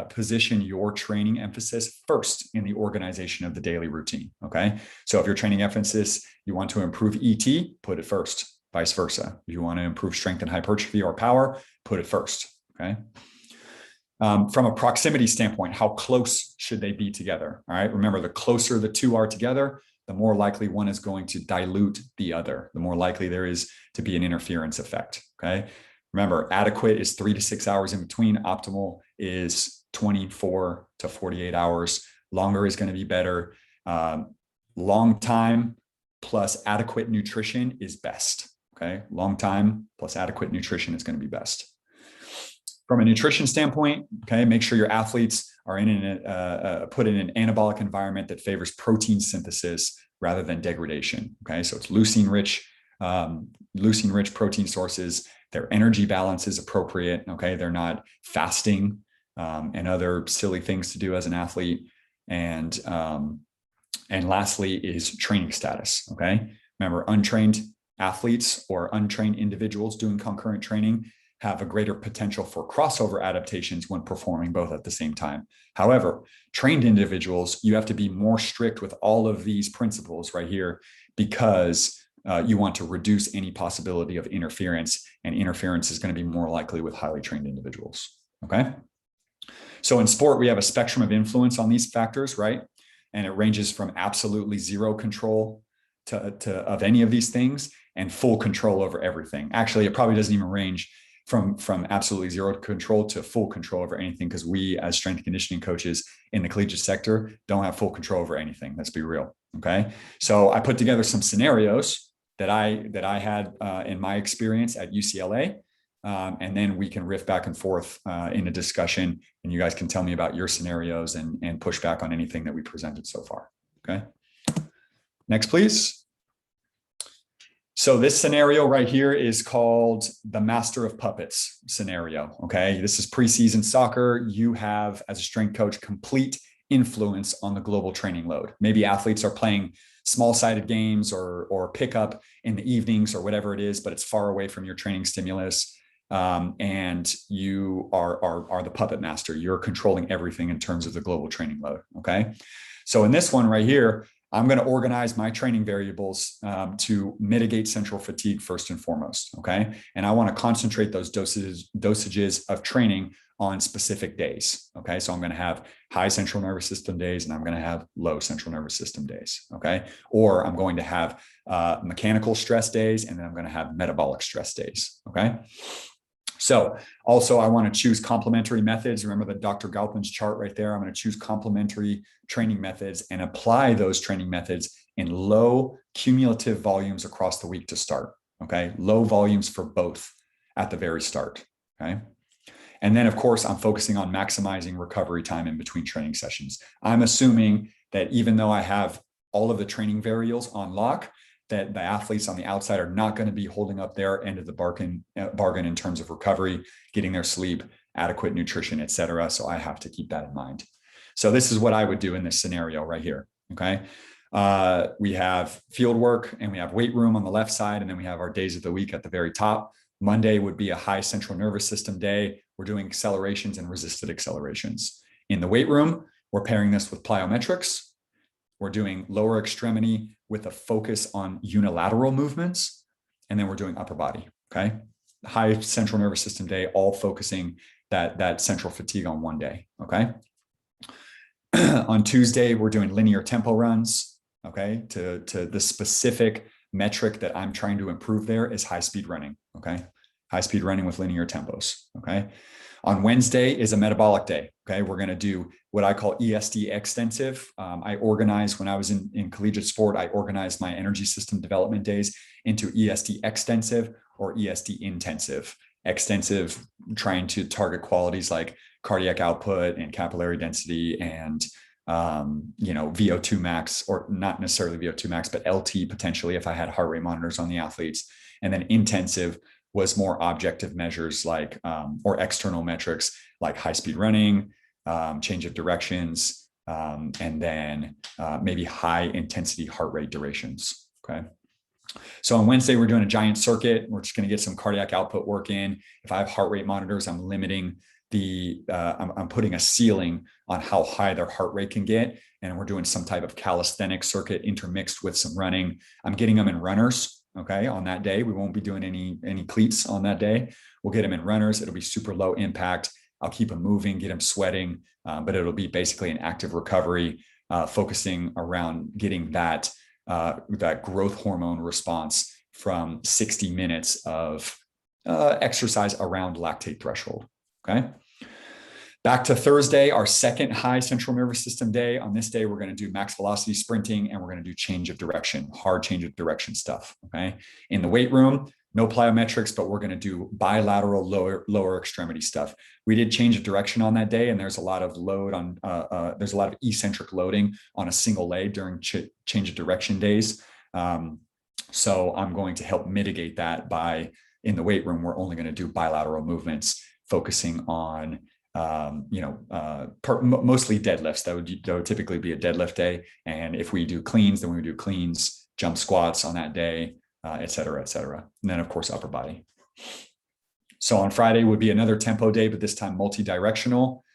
position your training emphasis first in the organization of the daily routine, okay? So if your training emphasis, you want to improve ET, put it first. Vice versa. If you want to improve strength and hypertrophy or power, put it first, okay? From a proximity standpoint, how close should they be together, all right? Remember, the closer the 2 are together, the more likely one is going to dilute the other, the more likely there is to be an interference effect, okay? Remember, adequate is 3 to 6 hours in between. Optimal is 24 to 48 hours. Longer is going to be better. Long time plus adequate nutrition is best. Okay. Long time plus adequate nutrition is going to be best. From a nutrition standpoint, okay, make sure your athletes are put in an anabolic environment that favors protein synthesis rather than degradation. Okay. So it's leucine rich protein sources. Their energy balance is appropriate. Okay. They're not fasting and other silly things to do as an athlete. And lastly is training status. Okay. Remember, untrained athletes or untrained individuals doing concurrent training have a greater potential for crossover adaptations when performing both at the same time. However, trained individuals, you have to be more strict with all of these principles right here because you want to reduce any possibility of interference, and interference is going to be more likely with highly trained individuals. Okay. So in sport, we have a spectrum of influence on these factors, right? And it ranges from absolutely zero control of any of these things and full control over everything. Actually, it probably doesn't even range from absolutely zero control to full control over anything, because we as strength and conditioning coaches in the collegiate sector don't have full control over anything. Let's be real. Okay. So I put together some scenarios that I had in my experience at UCLA. And then we can riff back and forth in a discussion, and you guys can tell me about your scenarios and push back on anything that we presented so far. Okay. Next, please. So this scenario right here is called the Master of Puppets scenario. Okay. This is preseason soccer. You have, as a strength coach, complete influence on the global training load. Maybe athletes are playing small-sided games or pickup in the evenings or whatever it is, but it's far away from your training stimulus. And you are the puppet master. You're controlling everything in terms of the global training load. Okay. So in this one right here, I'm going to organize my training variables to mitigate central fatigue first and foremost. Okay. And I want to concentrate those dosages of training on specific days. Okay. So I'm going to have high central nervous system days and I'm going to have low central nervous system days. Okay. Or I'm going to have mechanical stress days and then I'm going to have metabolic stress days. Okay. So also I want to choose complementary methods. Remember the Dr. Galpin's chart right there. I'm going to choose complementary training methods and apply those training methods in low cumulative volumes across the week to start. Okay. Low volumes for both at the very start. Okay. And then of course I'm focusing on maximizing recovery time in between training sessions. I'm assuming that even though I have all of the training variables on lock, that the athletes on the outside are not going to be holding up their end of the bargain in terms of recovery, getting their sleep, adequate nutrition, et cetera. So I have to keep that in mind. So this is what I would do in this scenario right here. Okay. We have field work and we have weight room on the left side. And then we have our days of the week at the very top. Monday would be a high central nervous system day. We're doing accelerations and resisted accelerations. In the weight room, we're pairing this with plyometrics. We're doing lower extremity with a focus on unilateral movements. And then we're doing upper body. Okay. High central nervous system day, all focusing that central fatigue on one day. Okay. On Tuesday, we're doing linear tempo runs. Okay. To the specific metric that I'm trying to improve there is high speed running. Okay. High speed running with linear tempos. Okay. On Wednesday is a metabolic day. Okay. We're going to do what I call ESD extensive. I organized when I was in collegiate sport, I organized my energy system development days into ESD extensive or ESD intensive. Extensive, trying to target qualities like cardiac output and capillary density and VO2 max, or not necessarily VO2 max, but LT potentially if I had heart rate monitors on the athletes. And then intensive was more objective measures like, or external metrics like high speed running, change of directions, and then maybe high intensity heart rate durations. Okay. So on Wednesday, we're doing a giant circuit. We're just going to get some cardiac output work in. If I have heart rate monitors, I'm limiting I'm putting a ceiling on how high their heart rate can get. And we're doing some type of calisthenic circuit intermixed with some running. I'm getting them in runners. Okay. On that day, we won't be doing any cleats on that day. We'll get them in runners. It'll be super low impact. I'll keep them moving, get them sweating, but it'll be basically an active recovery, focusing around getting that growth hormone response from 60 minutes of exercise around lactate threshold. Okay. Back to Thursday, our second high central nervous system day. On this day, we're going to do max velocity sprinting and we're going to do change of direction, hard change of direction stuff. Okay. In the weight room, no plyometrics, but we're going to do bilateral lower extremity stuff. We did change of direction on that day, and there's a lot of load on, there's a lot of eccentric loading on a single leg during change of direction days. So I'm going to help mitigate that by, in the weight room, we're only going to do bilateral movements, focusing on mostly deadlifts. That would typically be a deadlift day. And if we do cleans, then we do cleans, jump squats on that day, et cetera, et cetera. And then of course, upper body. So on Friday would be another tempo day, but this time multi-directional.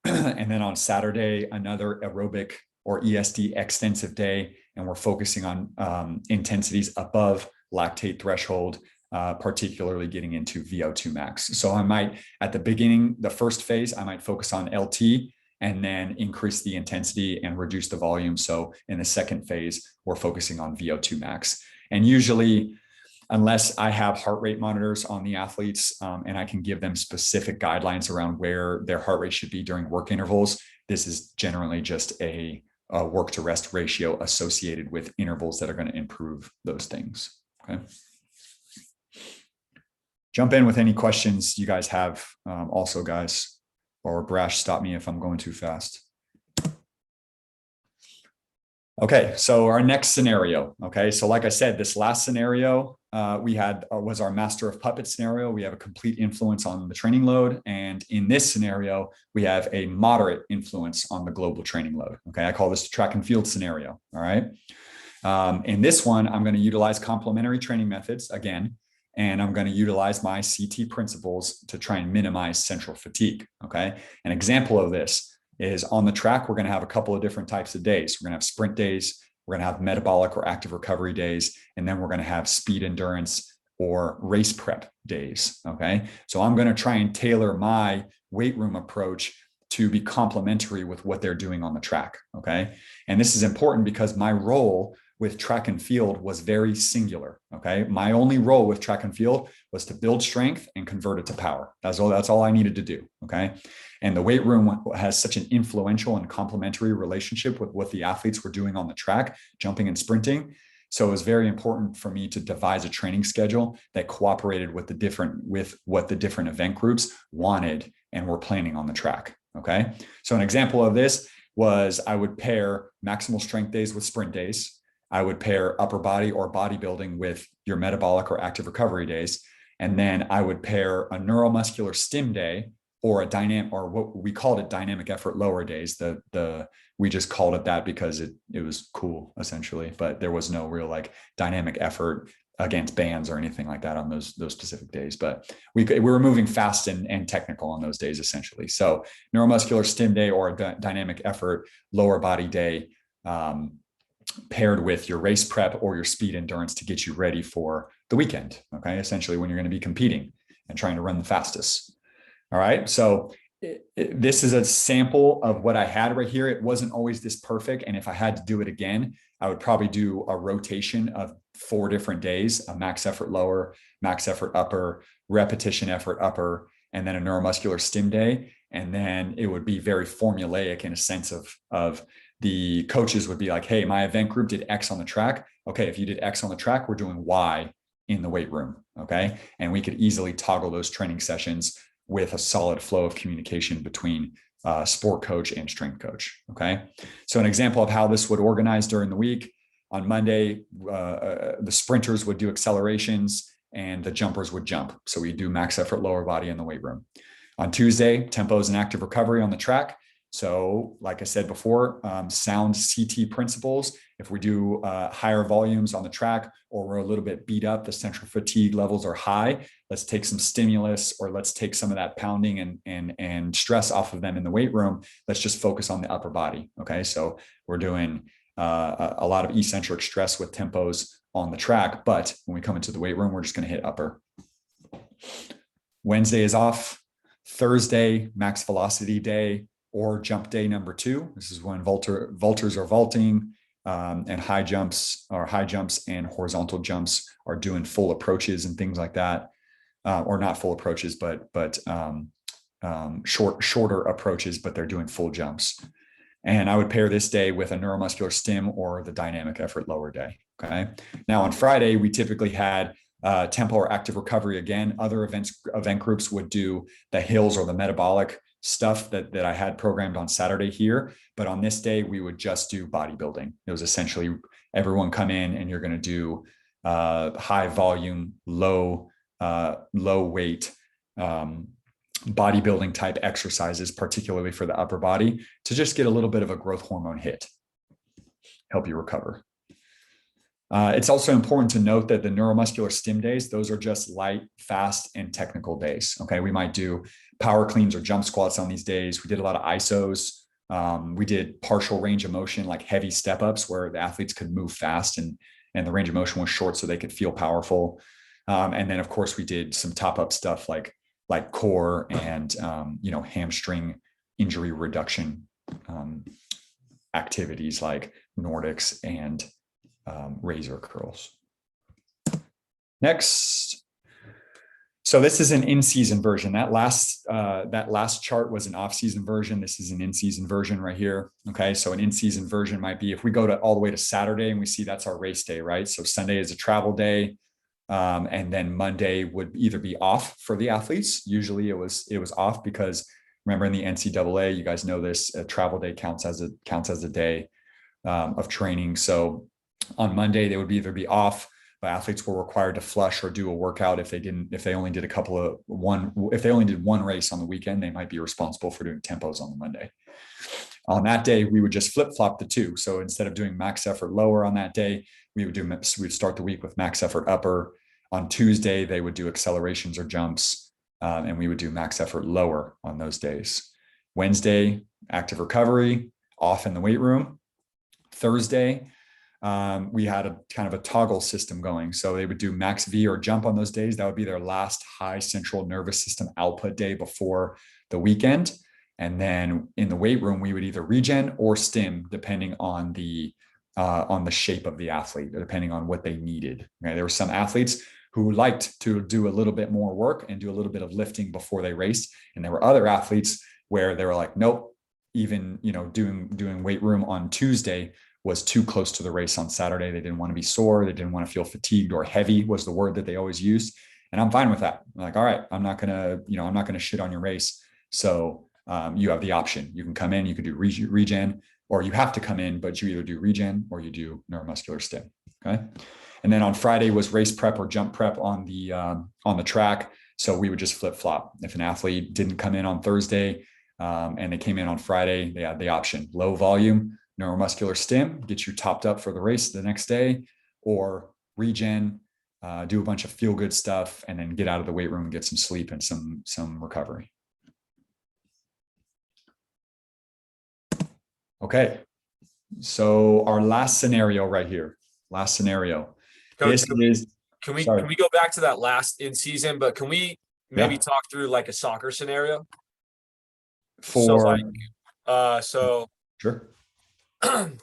And then on Saturday, another aerobic or ESD extensive day. And we're focusing on intensities above lactate threshold, particularly getting into VO2 max. So I might, at the beginning, the first phase, I might focus on LT and then increase the intensity and reduce the volume. So in the second phase, we're focusing on VO2 max. And usually, unless I have heart rate monitors on the athletes and I can give them specific guidelines around where their heart rate should be during work intervals, this is generally just a work to rest ratio associated with intervals that are going to improve those things. Okay. jump in with any questions you guys have also, guys, or Brash, stop me if I'm going too fast. Okay, so our next scenario. Okay, so like I said, this last scenario we had was our master of puppets scenario. We have a complete influence on the training load. And in this scenario, we have a moderate influence on the global training load. Okay, I call this the track and field scenario. All right. In this one, I'm going to utilize complementary training methods again, and I'm going to utilize my CT principles to try and minimize central fatigue. Okay, an example of this is on the track, we're going to have a couple of different types of days. We're going to have sprint days, we're going to have metabolic or active recovery days, and then we're going to have speed endurance or race prep days. Okay, so I'm going to try and tailor my weight room approach to be complementary with what they're doing on the track. Okay, and this is important because my role with track and field was very singular. Okay, my only role with track and field was to build strength and convert it to power. That's all I needed to do. Okay, and the weight room has such an influential and complementary relationship with what the athletes were doing on the track, jumping and sprinting. So it was very important for me to devise a training schedule that cooperated with what the different event groups wanted and were planning on the track. Okay, so an example of this was I would pair maximal strength days with sprint days. I would pair upper body or bodybuilding with your metabolic or active recovery days. And then I would pair a neuromuscular stim day or a dynamic, or what we called it, dynamic effort lower days. We just called it that because it was cool essentially, but there was no real like dynamic effort against bands or anything like that on those specific days. But we were moving fast and technical on those days essentially. So neuromuscular stim day or a dynamic effort lower body day, paired with your race prep or your speed endurance to get you ready for the weekend. Okay, essentially when you're going to be competing and trying to run the fastest. All right, so this is a sample of what I had right here. It wasn't always this perfect, and if I had to do it again, I would probably do a rotation of 4 different days: a max effort lower, max effort upper, repetition effort upper, and then a neuromuscular stim day. And then it would be very formulaic in a sense of the coaches would be like, hey, my event group did X on the track. Okay, if you did X on the track, we're doing Y in the weight room. Okay, and we could easily toggle those training sessions with a solid flow of communication between sport coach and strength coach. Okay, so an example of how this would organize during the week: on Monday, the sprinters would do accelerations and the jumpers would jump. So we do max effort lower body in the weight room. On Tuesday, tempos and active recovery on the track. So like I said before, sound CT principles. If we do higher volumes on the track, or we're a little bit beat up, the central fatigue levels are high, let's take some stimulus, or let's take some of that pounding and stress off of them in the weight room. Let's just focus on the upper body. Okay, so we're doing a lot of eccentric stress with tempos on the track, but when we come into the weight room, we're just going to hit upper. Wednesday is off. Thursday, max velocity day or jump day number 2. This is when vaulters are vaulting, and high jumps and horizontal jumps are doing full approaches and things like that, or not full approaches, but shorter approaches, but they're doing full jumps. And I would pair this day with a neuromuscular stim or the dynamic effort lower day. Okay. Now on Friday, we typically had tempo or active recovery again. Other event groups would do the hills or the metabolic stuff that I had programmed on Saturday here. But on this day, we would just do bodybuilding. It was essentially everyone come in and you're going to do high volume, low weight bodybuilding type exercises, particularly for the upper body, to just get a little bit of a growth hormone hit, help you recover. It's also important to note that the neuromuscular stim days, those are just light, fast, and technical days. Okay, we might do power cleans or jump squats on these days. We did a lot of ISOs. We did partial range of motion, like heavy step ups where the athletes could move fast and the range of motion was short so they could feel powerful. And then of course we did some top up stuff like core and hamstring injury reduction activities like Nordics and razor curls. Next. So this is an in-season version. That last chart was an off-season version. This is an in-season version right here. Okay, so an in-season version might be if we go all the way to Saturday and we see that's our race day, right? So Sunday is a travel day. And then Monday would either be off for the athletes. Usually it was off because remember in the NCAA, you guys know this, a travel day counts as a day of training. So on Monday, they would either be off, but athletes were required to flush or do a workout. If they only did one race on the weekend, they might be responsible for doing tempos on the Monday. On that day, we would just flip-flop the two. So instead of doing max effort lower on that day, we'd start the week with max effort upper. On Tuesday, they would do accelerations or jumps, and we would do max effort lower on those days. Wednesday, active recovery, off in the weight room. Thursday, we had a kind of a toggle system going. So they would do max V or jump on those days. That would be their last high central nervous system output day before the weekend. And then in the weight room, we would either regen or stim, depending on the shape of the athlete, depending on what they needed. Okay? There were some athletes who liked to do a little bit more work and do a little bit of lifting before they raced. And there were other athletes where they were like, nope, even, doing weight room on Tuesday was too close to the race on Saturday. They didn't want to be sore. They didn't want to feel fatigued, or heavy was the word that they always used. And I'm fine with that. I'm like, all right, I'm not going to shit on your race. So you have the option. You can come in, you could do regen, or you have to come in, but you either do regen or you do neuromuscular stim. Okay. And then on Friday was race prep or jump prep on the track. So we would just flip flop. If an athlete didn't come in on Thursday and they came in on Friday, they had the option: low volume neuromuscular stim, get you topped up for the race the next day, or regen, do a bunch of feel good stuff, and then get out of the weight room and get some sleep and some recovery. Okay. So our last scenario right here, Coach, can we go back to that last in season, but can we maybe talk through like a soccer scenario? Sure.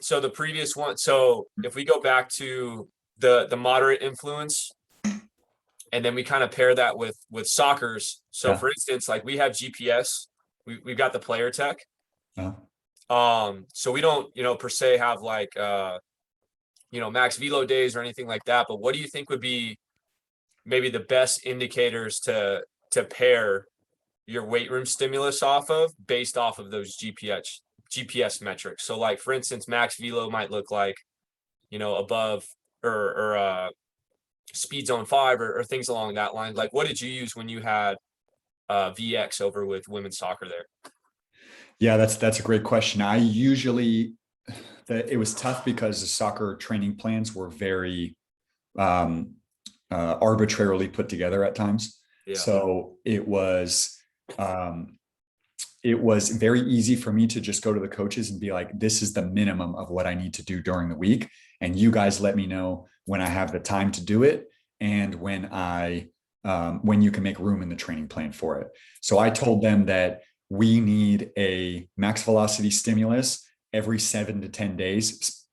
So the previous one, so if we go back to the moderate influence, and then we kind of pair that with soccer's. So for instance, like we have GPS, we've got the player tech. So we don't, per se have like, max velo days or anything like that. But what do you think would be maybe the best indicators to pair your weight room stimulus off of, based off of those GPS metrics? So like, for instance, max velo might look like, above or speed zone 5 or things along that line. Like, what did you use when you had VX over with women's soccer there? Yeah, that's a great question. It was tough because the soccer training plans were very arbitrarily put together at times. Yeah. So it was very easy for me to just go to the coaches and be like, this is the minimum of what I need to do during the week. And you guys let me know when I have the time to do it, and when you can make room in the training plan for it. So I told them that we need a max velocity stimulus every 7 to 10 days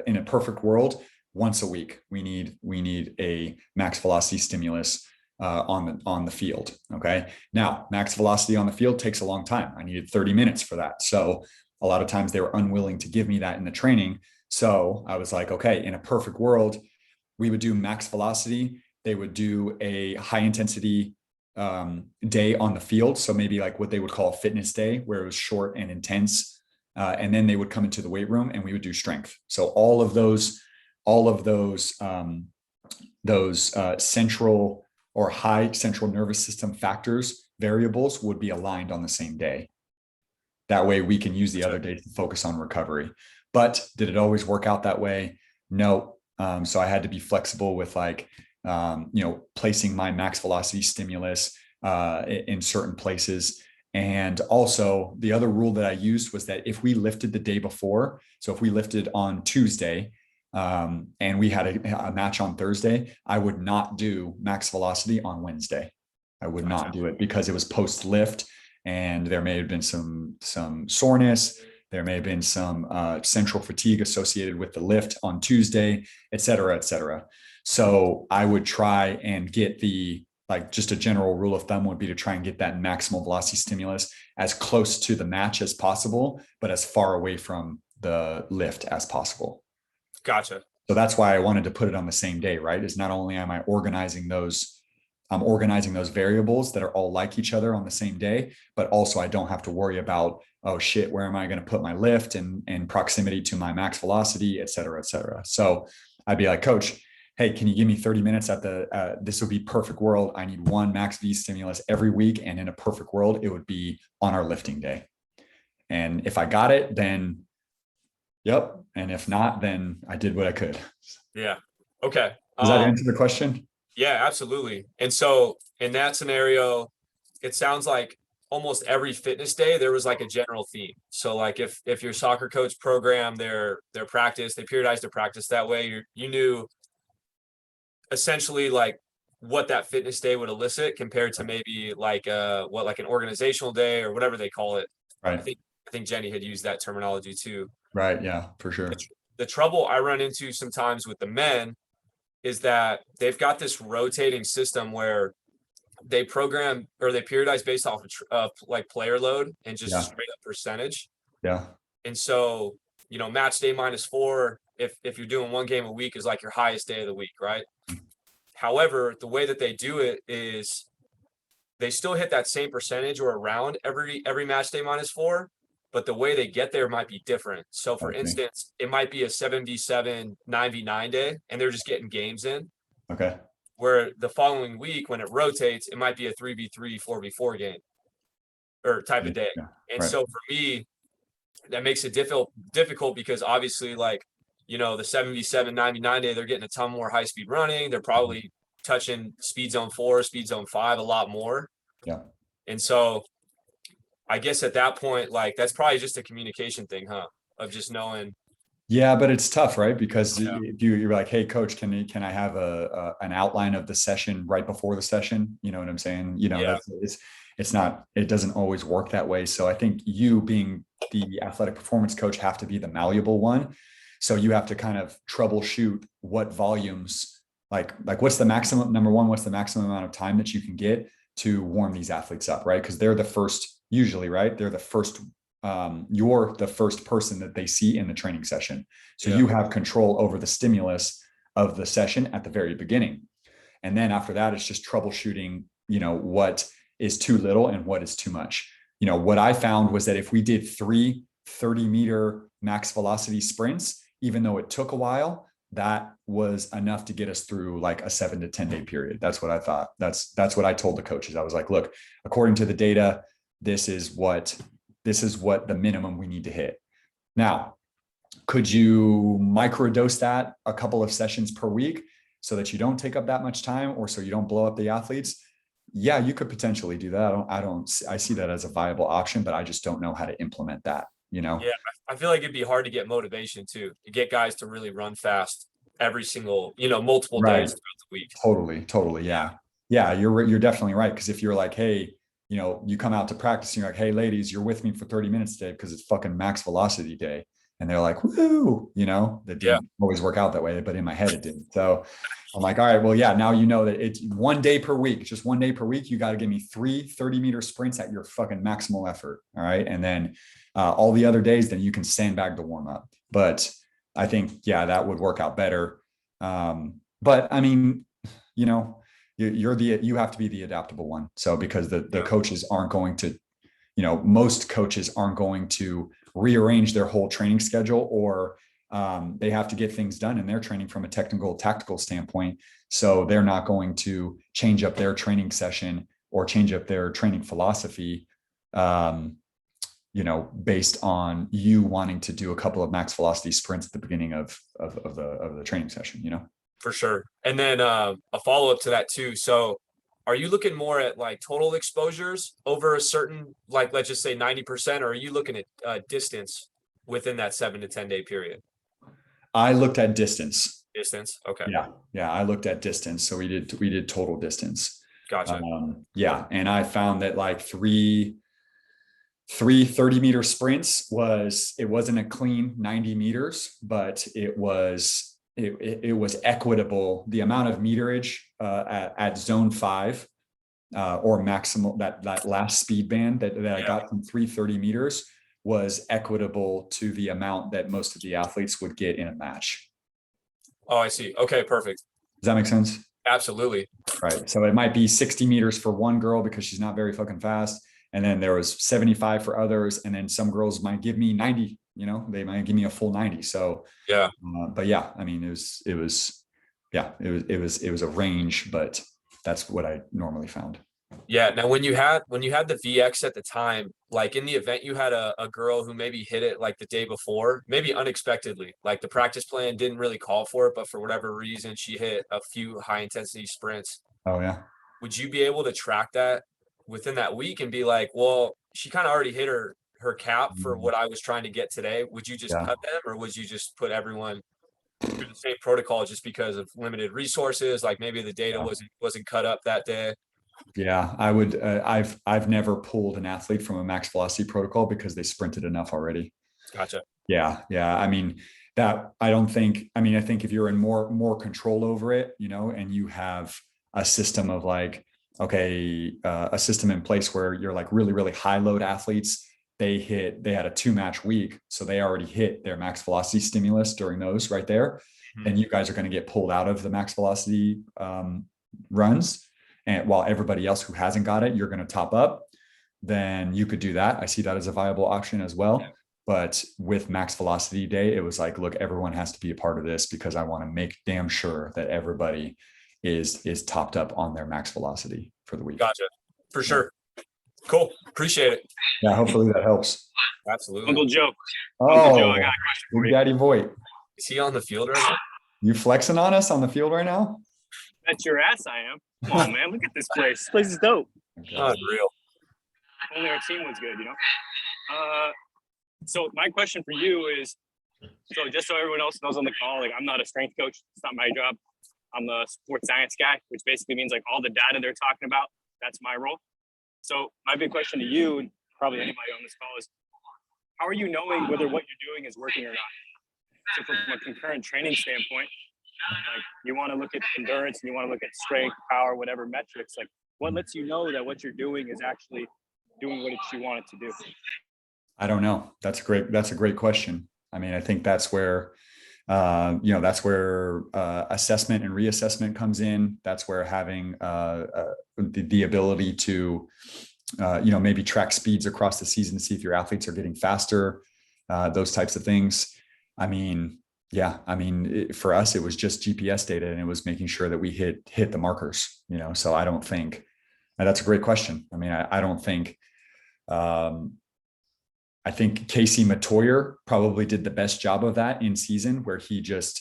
in a perfect world. Once a week, we need a max velocity stimulus on the field. Okay. Now, max velocity on the field takes a long time. I needed 30 minutes for that. So a lot of times they were unwilling to give me that in the training. So I was like, okay, in a perfect world, we would do max velocity. They would do a high intensity day on the field. So maybe like what they would call a fitness day, where it was short and intense. And then they would come into the weight room and we would do strength. So all of those central or high central nervous system variables would be aligned on the same day. That way we can use the other days to focus on recovery. But did it always work out that way? No. So I had to be flexible with placing my max velocity stimulus in certain places. And also the other rule that I used was that if we lifted the day before, so if we lifted on Tuesday, and we had a match on Thursday, I would not do max velocity on Wednesday. I would not do it because it was post lift, and there may have been some soreness. There may have been some central fatigue associated with the lift on Tuesday, et cetera, et cetera. So I would try and get just a general rule of thumb would be to try and get that maximal velocity stimulus as close to the match as possible, but as far away from the lift as possible. Gotcha. So that's why I wanted to put it on the same day, right? Is not only am I organizing those, I'm organizing those variables that are all like each other on the same day, but also I don't have to worry about, oh shit, where am I going to put my lift and proximity to my max velocity, et cetera, et cetera. So I'd be like, coach, hey, can you give me 30 minutes at the, this would be perfect world. I need one max V stimulus every week. And in a perfect world, it would be on our lifting day. And if I got it, then yep. And if not, then I did what I could. Yeah. Okay. Does that answer the question? Yeah, absolutely. And so in that scenario, it sounds like almost every fitness day there was like a general theme. So like if your soccer coach programmed their practice, they periodized their practice that way, you knew essentially like what that fitness day would elicit compared to maybe like like an organizational day or whatever they call it. Right. I think Jenny had used that terminology too. Right. Yeah, for sure. The trouble I run into sometimes with the men is that they've got this rotating system where they program or they periodize based off of like player load and just straight up percentage. Yeah. And so, match day -4, if you're doing one game a week is like your highest day of the week, right? However, the way that they do it is they still hit that same percentage or around every match day -4, but the way they get there might be different. So for instance, it might be a 7v7 9v9 day and they're just getting games in. Okay. Where the following week when it rotates, it might be a 3v3, 4v4 game or type of day. And so for me, that makes it difficult because obviously like, the 7v7 9v9 day, they're getting a ton more high speed running. They're probably touching speed zone 4, speed zone 5 a lot more. Yeah. And so I guess at that point, like that's probably just a communication thing, huh? Of just knowing. Yeah, but it's tough, right? Because if you're like, hey, coach, can I have an outline of the session right before the session? You know what I'm saying? It's not, it doesn't always work that way. So I think you being the athletic performance coach have to be the malleable one. So you have to kind of troubleshoot what volumes, like what's the maximum, number one, what's the maximum amount of time that you can get to warm these athletes up, right? Because they're the first, usually, right? They're the first, you're the first person that they see in the training session. So you have control over the stimulus of the session at the very beginning. And then after that, it's just troubleshooting, what is too little and what is too much. What I found was that if we did 3 30-meter max velocity sprints, even though it took a while, that was enough to get us through like a 7 to 10 day period. That's what I thought. That's what I told the coaches. I was like, look, according to the data, this is what the minimum we need to hit. Now, could you microdose that a couple of sessions per week so that you don't take up that much time or so you don't blow up the athletes? Yeah, you could potentially do that. I see that as a viable option, but I just don't know how to implement that, Yeah, I feel like it'd be hard to get motivation too, to get guys to really run fast every single, multiple days throughout the week. Totally. Yeah. Yeah, you're definitely right. Because if you're like, hey, you come out to practice and you're like, hey, ladies, you're with me for 30 minutes today because it's fucking max velocity day. And they're like, woo, that didn't always work out that way, but in my head it didn't. So I'm like, all right, well, yeah, now you know that it's 1 day per week, just 1 day per week. You got to give me 3 30-meter sprints at your fucking maximal effort. All right. And then all the other days, then you can sandbag the warm up. But I think, that would work out better. But I mean, you have to be the adaptable one. So because the coaches aren't going to, most coaches aren't going to rearrange their whole training schedule, or they have to get things done in their training from a technical, tactical standpoint. So they're not going to change up their training session or change up their training philosophy, based on you wanting to do a couple of max velocity sprints at the beginning of the training session, For sure. And then a follow-up to that too. So are you looking more at like total exposures over a certain, like, let's just say 90%, or are you looking at distance within that 7 to 10 day period? I looked at distance. Distance. Okay. Yeah. I looked at distance. So we did total distance. Gotcha. And I found that like three 30-meter sprints it wasn't a clean 90 meters, but it was equitable. The amount of meterage at zone 5 or maximal, that last speed band that I got from 330 meters was equitable to the amount that most of the athletes would get in a match. Oh, I see. Okay, perfect. Does that make sense? Absolutely. Right. So it might be 60 meters for one girl because she's not very fucking fast. And then there was 75 for others. And then some girls might give me 90, they might give me a full 90. So, Yeah. but yeah, I mean, it was a range, but that's what I normally found. Yeah. Now, when you had the VX at the time, like in the event, you had a girl who maybe hit it like the day before, maybe unexpectedly, like the practice plan didn't really call for it, but for whatever reason, she hit a few high intensity sprints. Oh yeah. Would you be able to track that within that week and be like, well, she kind of already hit her cap for what I was trying to get today? Would you just Yeah. cut them, or would you just put everyone through the same protocol just because of limited resources? Like maybe the data wasn't cut up that day. Yeah, I would. I've never pulled an athlete from a max velocity protocol because they sprinted enough already. Gotcha. Yeah. I mean, that I don't think. I mean, I think if you're in more control over it, and you have a system of like, okay, a system in place where you're like really, really high load athletes. They had a 2-match week, so they already hit their max velocity stimulus during those right there. And you guys are going to get pulled out of the max velocity runs. And while everybody else who hasn't got it, you're going to top up, then you could do that. I see that as a viable option as well. Yeah. But with max velocity day, it was like, look, everyone has to be a part of this because I want to make damn sure that everybody is topped up on their max velocity for the week. Gotcha. For sure. Cool. Appreciate it. Yeah, hopefully that helps. Absolutely. Uncle Joe. Oh, Uncle Joe, I got a question for you. Daddy Voight. Is he on the field right now? You flexing on us on the field right now? That's your ass, I am. Come on, man. Look at this place. This place is dope. Unreal. Only our team was good, So my question for you is, so just so everyone else knows on the call, like I'm not a strength coach. It's not my job. I'm a sports science guy, which basically means like all the data they're talking about, that's my role. So my big question to you, and probably anybody on this call, is how are you knowing whether what you're doing is working or not? So from a concurrent training standpoint, like you want to look at endurance and you want to look at strength, power, whatever metrics, like what lets you know that what you're doing is actually doing what you want it to do? I don't know. That's a great question. I mean, I think that's where, assessment and reassessment comes in. That's where having the ability to, maybe track speeds across the season to see if your athletes are getting faster, those types of things. I mean, for us, it was just GPS data and it was making sure that we hit the markers, so I don't think, and that's a great question. I mean, I don't think, I think Casey Matoyer probably did the best job of that in season, where he took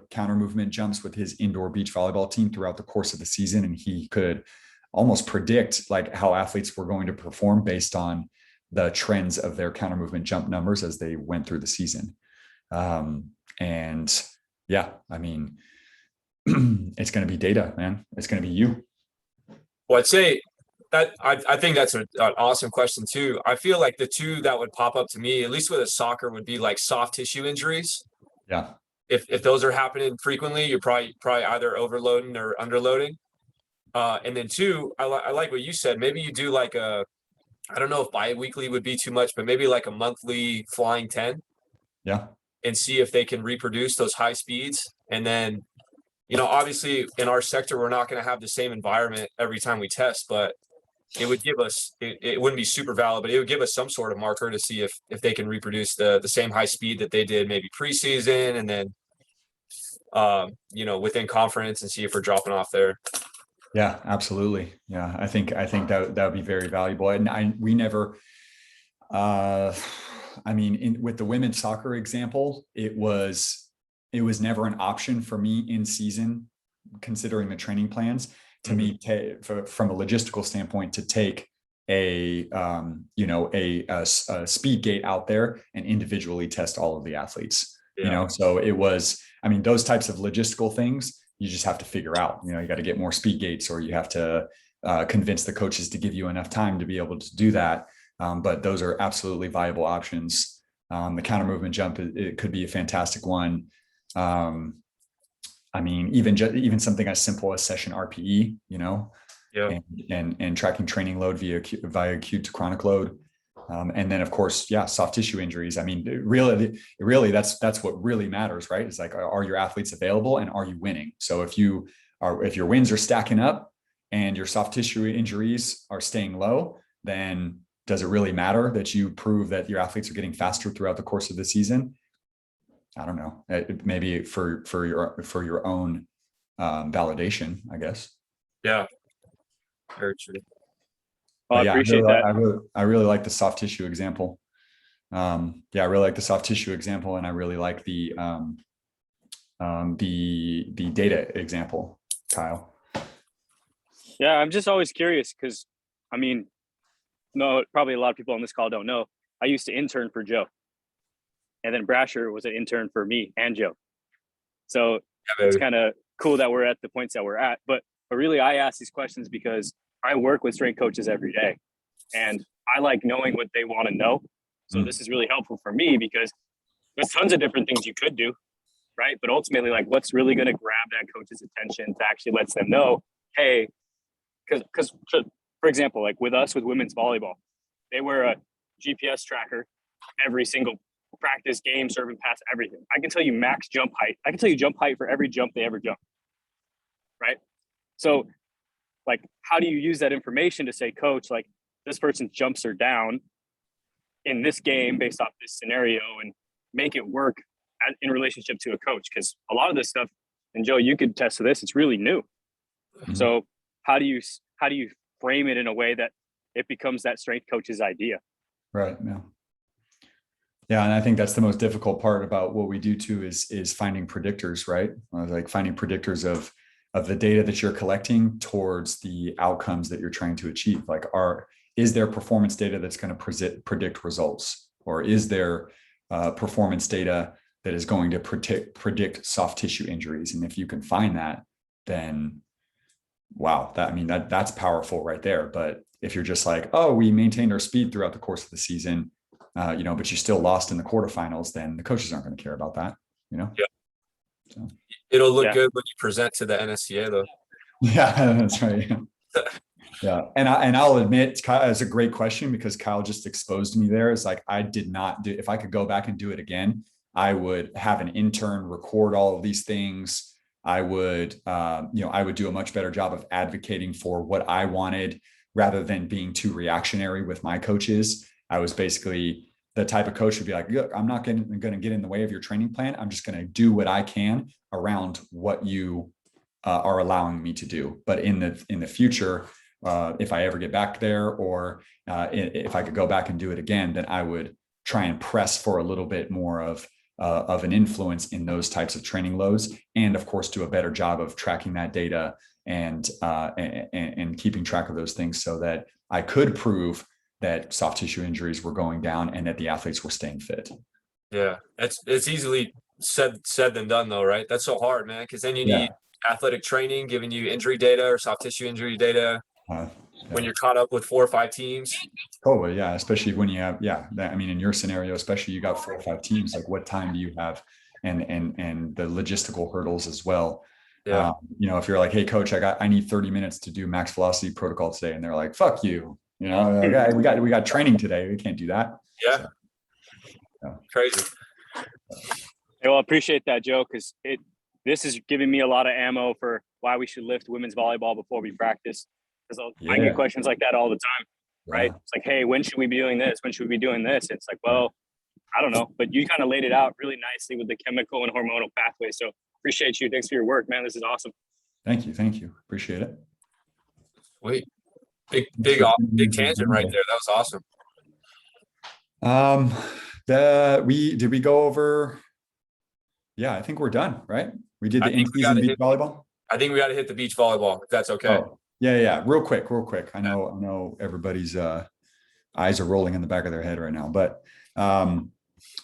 counter movement jumps with his indoor beach volleyball team throughout the course of the season. And he could almost predict like how athletes were going to perform based on the trends of their counter movement jump numbers as they went through the season. And yeah, I mean, it's going to be data, man. It's going to be you. Well, I'd say that I think that's an awesome question too. I feel like the two that would pop up to me, at least with a soccer, would be like soft tissue injuries. Yeah. If those are happening frequently, you're probably either overloading or underloading. And then two, I like what you said. Maybe you do like I don't know if bi-weekly would be too much, but maybe like a monthly flying 10. Yeah. And see if they can reproduce those high speeds. And then, obviously in our sector, we're not going to have the same environment every time we test, but it would give us, it wouldn't be super valid, but it would give us some sort of marker to see if they can reproduce the same high speed that they did maybe preseason, and then, within conference, and see if we're dropping off there. Yeah, absolutely. Yeah. I think that would be very valuable. And we never, with the women's soccer example, it was never an option for me in season, considering the training plans, to me, from a logistical standpoint, to take a speed gate out there and individually test all of the athletes. Yeah. So it was, those types of logistical things you just have to figure out. You got to get more speed gates, or you have to convince the coaches to give you enough time to be able to do that. But those are absolutely viable options. The counter movement jump, it could be a fantastic one. Even something as simple as session RPE, Yeah. and tracking training load via acute to chronic load. And then of course, yeah, soft tissue injuries. I mean, really, that's what really matters, right? It's like, are your athletes available and are you winning? So if your wins are stacking up and your soft tissue injuries are staying low, then does it really matter that you prove that your athletes are getting faster throughout the course of the season? I don't know. Maybe for your own validation, I guess. Yeah. Very true. Well, I Yeah, appreciate that. I really like the soft tissue example. Yeah, I really like the soft tissue example, and I really like the data example, Kyle. Yeah, I'm just always curious because, I mean, no, probably a lot of people on this call don't know. I used to intern for Joe, and then Brasher was an intern for me and Joe. So it's kind of cool that we're at the points that we're at. But really, I ask these questions because I work with strength coaches every day, and I like knowing what they want to know. So this is really helpful for me because there's tons of different things you could do, right? But ultimately, like, what's really going to grab that coach's attention to actually let them know, hey, because for example, like with us with women's volleyball, they wear a GPS tracker every single practice, game, serve and pass, everything. I can tell you max jump height. I can tell you jump height for every jump they ever jump, right? So, like, how do you use that information to say, coach, like, this person's jumps are down in this game based off this scenario, and make it work in relationship to a coach? Because a lot of this stuff, and Joe, you could attest to this, it's really new. Mm-hmm. So how do you frame it in a way that it becomes that strength coach's idea? Right. Yeah. And I think that's the most difficult part about what we do too, is finding predictors, right? Like finding predictors of the data that you're collecting towards the outcomes that you're trying to achieve. Like, is there performance data that's going to predict results, or is there performance data that is going to predict soft tissue injuries? And if you can find that, then wow, that's powerful right there. But if you're just like, oh, we maintained our speed throughout the course of the season, but you still lost in the quarterfinals, then the coaches aren't going to care about that, Yeah. So. It'll look good when you present to the NSCA, though. Yeah, that's right. Yeah. And I'll admit, Kyle, it's a great question, because Kyle just exposed me there. It's like, I did not do, if I could go back and do it again, I would have an intern record all of these things. I would do a much better job of advocating for what I wanted rather than being too reactionary with my coaches. I was basically the type of coach who would be like, look, I'm not going to get in the way of your training plan. I'm just going to do what I can around what you are allowing me to do. But in the future, if I ever get back there, or if I could go back and do it again, then I would try and press for a little bit more of an influence in those types of training loads, and of course do a better job of tracking that data and keeping track of those things, so that I could prove that soft tissue injuries were going down and that the athletes were staying fit. Yeah, it's easily said than done, though, right? That's so hard, man, because then you need athletic training giving you injury data or soft tissue injury data when you're caught up with 4 or 5 teams. Totally, yeah. Especially when you have, in your scenario, especially you got 4 or 5 teams. Like, what time do you have, and the logistical hurdles as well. Yeah. If you're like, hey, coach, I need 30 minutes to do max velocity protocol today, and they're like, fuck you. Like, we got training today. We can't do that. Yeah. So, yeah. Crazy. Well, I appreciate that, Joe, because this is giving me a lot of ammo for why we should lift women's volleyball before we practice. Because I get questions like that all the time, right? It's like, hey, when should we be doing this? When should we be doing this? It's like, well, I don't know. But you kind of laid it out really nicely with the chemical and hormonal pathways. So appreciate you. Thanks for your work, man. This is awesome. Thank you. Appreciate it. Wait, big tangent right there. That was awesome. Did we go over? Yeah, I think we're done, right? We did the in-season beach volleyball. I think we got to hit the beach volleyball, if that's okay. Oh, yeah. Real quick. I know everybody's eyes are rolling in the back of their head right now, but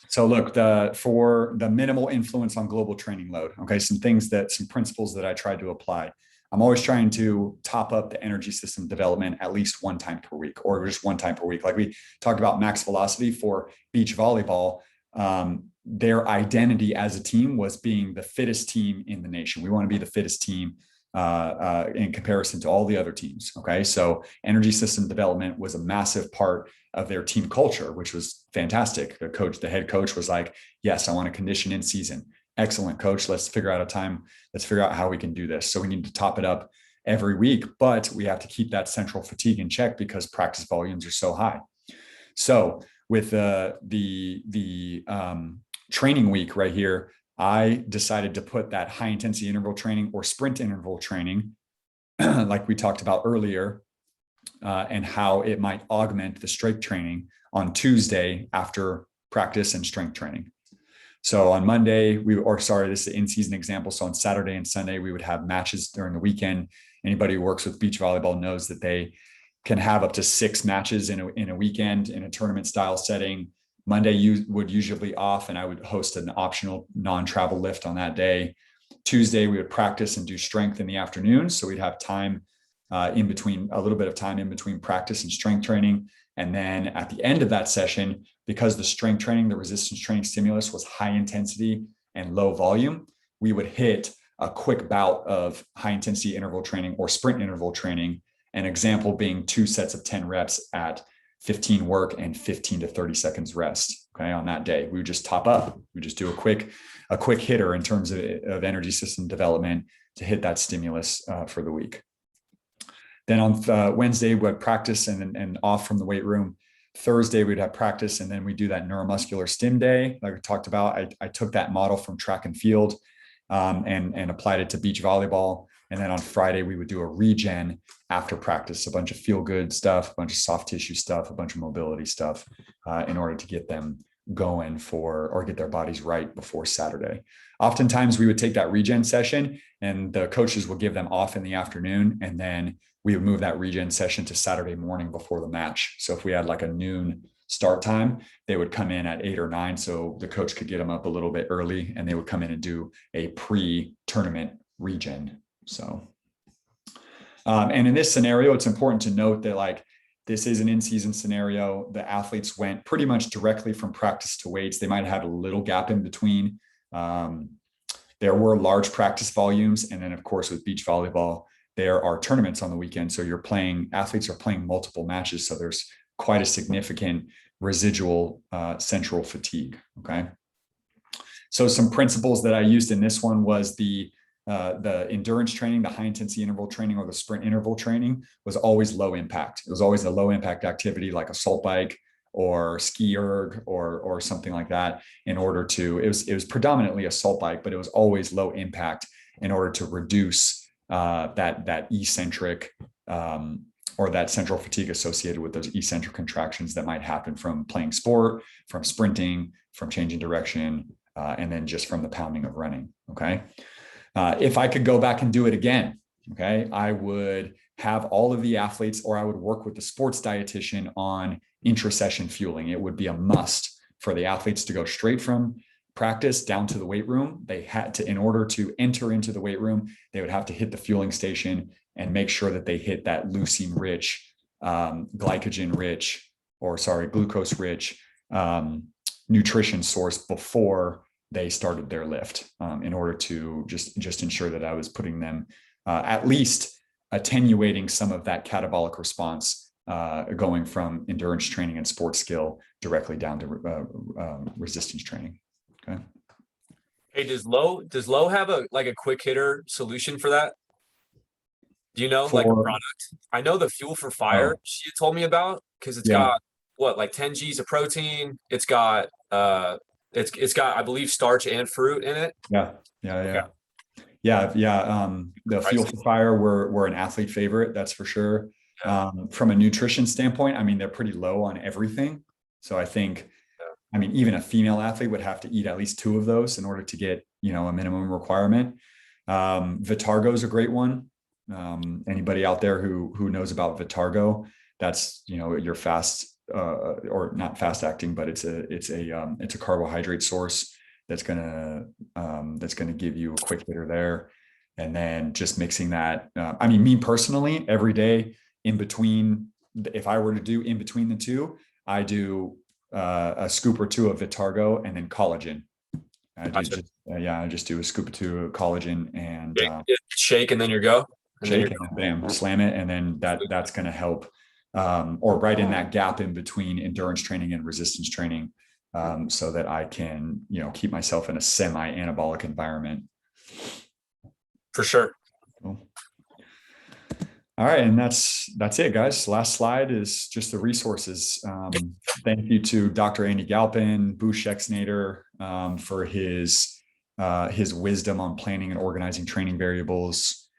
so look, for the minimal influence on global training load. Okay, some principles that I tried to apply. I'm always trying to top up the energy system development at least 1 time per week, or just 1 time per week. Like we talked about max velocity for beach volleyball. Their identity as a team was being the fittest team in the nation. We want to be the fittest team. in comparison to all the other teams. Okay. So energy system development was a massive part of their team culture, which was fantastic. The head coach was like, yes, I want to condition in season. Excellent, coach. Let's figure out a time. Let's figure out how we can do this. So we need to top it up every week, but we have to keep that central fatigue in check because practice volumes are so high. So with the training week right here, I decided to put that high intensity interval training or sprint interval training, like we talked about earlier, and how it might augment the strength training on Tuesday after practice and strength training. So on Monday, this is an in-season example. So on Saturday and Sunday, we would have matches during the weekend. Anybody who works with beach volleyball knows that they can have up to 6 matches in a weekend in a tournament style setting. Monday you would usually be off, and I would host an optional non-travel lift on that day. Tuesday, we would practice and do strength in the afternoon. So we'd have time a little bit of time in between practice and strength training. And then at the end of that session, because the strength training, the resistance training stimulus was high intensity and low volume, we would hit a quick bout of high intensity interval training or sprint interval training. An example being 2 sets of 10 reps at 15 work and 15 to 30 seconds rest. Okay. On that day, we would just top up. We just do a quick hitter in terms of energy system development to hit that stimulus for the week. Then on Wednesday, we had practice and off from the weight room. Thursday, we'd have practice, and then we do that neuromuscular stim day. Like we talked about, I took that model from track and field and applied it to beach volleyball. And then on Friday, we would do a regen after practice, a bunch of feel good stuff, a bunch of soft tissue stuff, a bunch of mobility stuff in order to get them going or get their bodies right before Saturday. Oftentimes we would take that regen session and the coaches would give them off in the afternoon. And then we would move that regen session to Saturday morning before the match. So if we had like a noon start time, they would come in at 8 or 9. So the coach could get them up a little bit early and they would come in and do a pre-tournament regen. So, and in this scenario, it's important to note that like this is an in-season scenario. The athletes went pretty much directly from practice to weights. They might have had a little gap in between. There were large practice volumes. And then of course, with beach volleyball, there are tournaments on the weekend. So athletes are playing multiple matches. So there's quite a significant residual central fatigue. Okay. So some principles that I used in this one was the endurance training, the high intensity interval training, or the sprint interval training was always low impact. It was always a low impact activity like assault bike or ski erg or something like that it was predominantly assault bike, but it was always low impact in order to reduce that eccentric or that central fatigue associated with those eccentric contractions that might happen from playing sport, from sprinting, from changing direction, and then just from the pounding of running. Okay. If I could go back and do it again, okay, I would have all of the athletes, or I would work with the sports dietitian on intra-session fueling. It would be a must for the athletes to go straight from practice down to the weight room. They had to, in order to enter into the weight room, they would have to hit the fueling station and make sure that they hit that leucine rich, glucose rich nutrition source before they started their lift, in order to just ensure that I was putting them at least attenuating some of that catabolic response, going from endurance training and sports skill directly down to resistance training. Okay. Hey, does Low have a quick hitter solution for that? Do you know, like a product? I know the Fuel for Fire she told me about, because it's got like 10 G's of protein. It's got it's got, I believe, starch and fruit in it. The Fuel for Fire were an athlete favorite, that's for sure. From a nutrition standpoint, I mean, they're pretty low on everything. So I think, I mean, even a female athlete would have to eat at least 2 of those in order to get, a minimum requirement. Vitargo is a great one. Anybody out there who knows about Vitargo, that's, your fast, or not fast acting, but it's a carbohydrate source that's gonna give you a quick hitter there. And then just mixing that. I mean, me personally, every day in between, if I were to do in between the two, I do a scoop or 2 of Vitargo and then collagen. I do Gotcha. just, I just do a scoop of 2 collagen and Shake and then you go. And then shake and then bam, slam it. And then that's going to help, or right in that gap in between endurance training and resistance training, so that I can, keep myself in a semi-anabolic environment. For sure. Cool. All right. And that's it, guys. Last slide is just the resources. Thank you to Dr. Andy Galpin, Bush Exnator, for his wisdom on planning and organizing training variables.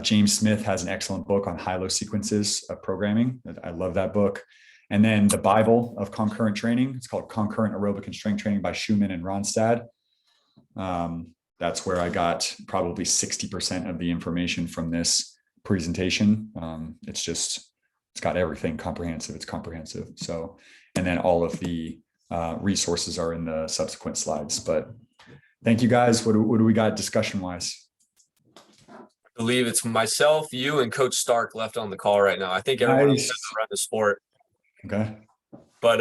James Smith has an excellent book on high-low sequences of programming. I love that book. And then the Bible of concurrent training. It's called Concurrent Aerobic and Strength Training by Schumann and Ronstadt. That's where I got probably 60% of the information from this presentation. It's got everything comprehensive. It's comprehensive. So, and then all of the resources are in the subsequent slides. But thank you, guys. What do we got discussion wise? I believe it's myself, you, and Coach Stark left on the call right now. I think everyone else has around the sport. Okay. But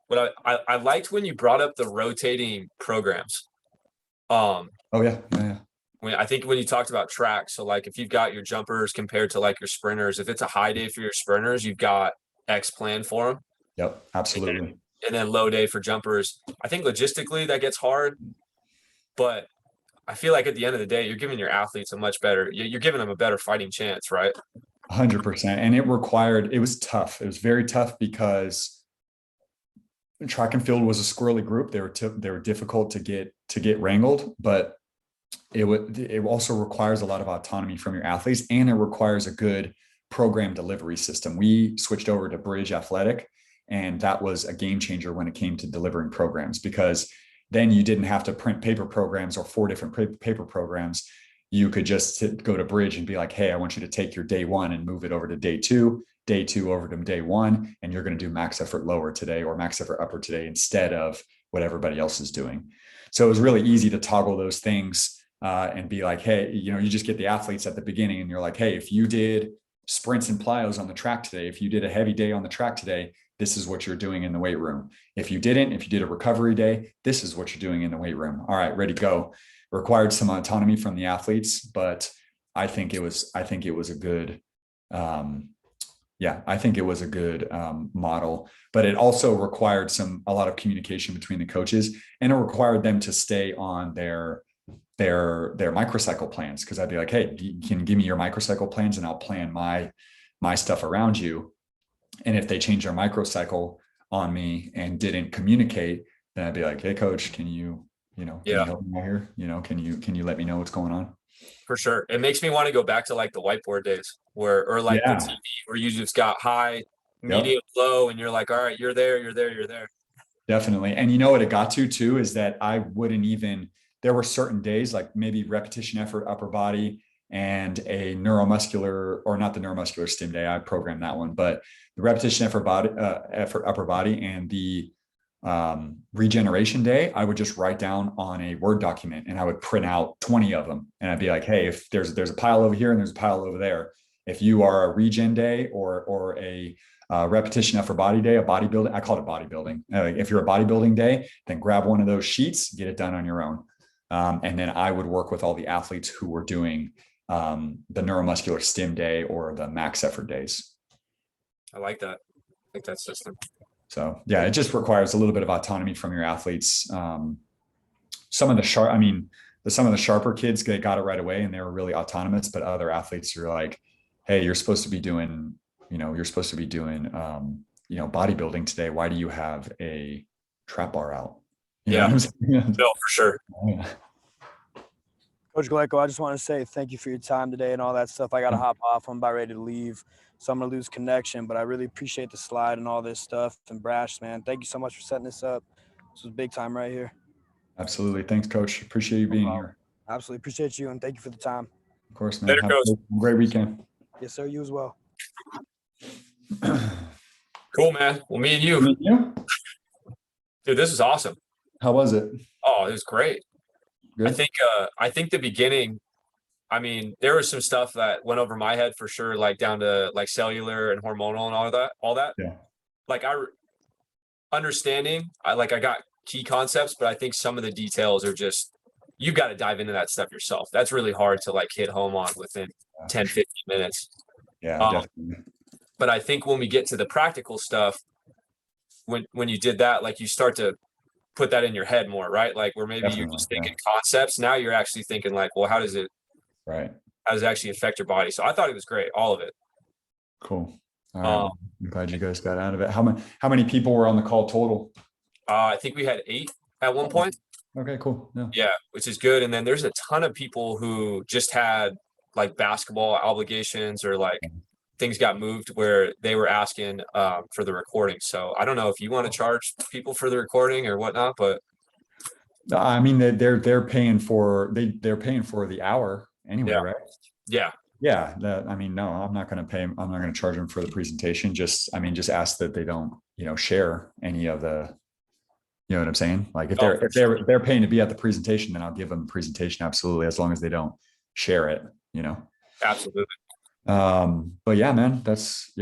what I liked when you brought up the rotating programs. Oh yeah. I think when you talked about track, so like if you've got your jumpers compared to like your sprinters, if it's a high day for your sprinters, you've got X plan for them. Yep, absolutely. And then low day for jumpers. I think logistically that gets hard, but I feel like at the end of the day, you're giving your athletes you're giving them a better fighting chance, right? 100%. And it was tough. It was very tough because track and field was a squirrely group. They were difficult to get wrangled, but it also requires a lot of autonomy from your athletes, and it requires a good program delivery system. We switched over to Bridge Athletic, and that was a game changer when it came to delivering programs, because then you didn't have to print paper programs or 4 different paper programs. You could just go to Bridge and be like, hey, I want you to take your day 1 and move it over to day 2 over to day 1, and you're going to do max effort lower today or max effort upper today instead of what everybody else is doing. So it was really easy to toggle those things and be like, hey, you just get the athletes at the beginning and you're like, hey, if you did sprints and plyos on the track today, if you did a heavy day on the track today, this is what you're doing in the weight room. If you did a recovery day, this is what you're doing in the weight room. All right, ready to go. Required some autonomy from the athletes, but I think it was a good, model, but it also required a lot of communication between the coaches, and it required them to stay on their microcycle plans. Cause I'd be like, hey, you can give me your microcycle plans and I'll plan my stuff around you. And if they change their microcycle on me and didn't communicate, then I'd be like, hey coach, can you help me out here? Can you let me know what's going on? For sure. It makes me want to go back to like the whiteboard days the TV where you just got high, medium, low, and you're like, all right, you're there. Definitely. And what it got to too, is that there were certain days, like maybe repetition effort, upper body, and a neuromuscular, or not the neuromuscular stim day. I programmed that one, but the repetition effort upper body and the regeneration day, I would just write down on a Word document and I would print out 20 of them. And I'd be like, hey, if there's a pile over here and there's a pile over there, if you are a regen day or a repetition upper body day, I call it bodybuilding. If you're a bodybuilding day, then grab one of those sheets, get it done on your own. And then I would work with all the athletes who were doing the neuromuscular stim day or the max effort days. I like that. I like that system. So yeah, it just requires a little bit of autonomy from your athletes. Some of the sharper kids, they got it right away and they were really autonomous, but other athletes are like, hey, you're supposed to be doing bodybuilding today. Why do you have a trap bar out? No, for sure. Yeah. Coach Galecko, I just want to say thank you for your time today and all that stuff. I got to hop off. I'm about ready to leave, so I'm going to lose connection, but I really appreciate the slide and all this stuff. And Brash, man, thank you so much for setting this up. This was big time right here. Absolutely. Thanks, Coach. Appreciate you being here. Absolutely. Appreciate you, and thank you for the time. Of course, man. Later, Have Coach. a great weekend. Yes, sir. You as well. Cool, man. Well, me and you. Dude, this is awesome. How was it? Oh, it was great. Good. I think the beginning, there was some stuff that went over my head for sure, like down to like cellular and hormonal and all that. Yeah. Like understanding, I got key concepts, but I think some of the details are just, you've got to dive into that stuff yourself. That's really hard to like hit home on within 10, 15 minutes. Yeah, definitely. But I think when we get to the practical stuff, when you did that, like you start to put that in your head more, right? Like where maybe you're just thinking concepts. Now you're actually thinking like, well, how does it actually affect your body? So I thought it was great. All of it. Cool. All right. I'm glad you guys got out of it. How many people were on the call total? I think we had 8 at one point. Okay, cool. Yeah, which is good. And then there's a ton of people who just had like basketball obligations or like things got moved where they were asking for the recording. So I don't know if you want to charge people for the recording or whatnot, but I mean, they're paying for the hour anyway, right? Yeah. Yeah. I mean, no, I'm not going to pay them. I'm not going to charge them for the presentation. Just ask that they don't, share any of the, you know what I'm saying? Like if they're paying to be at the presentation, then I'll give them the presentation. Absolutely. As long as they don't share it, Absolutely. But yeah, man, that's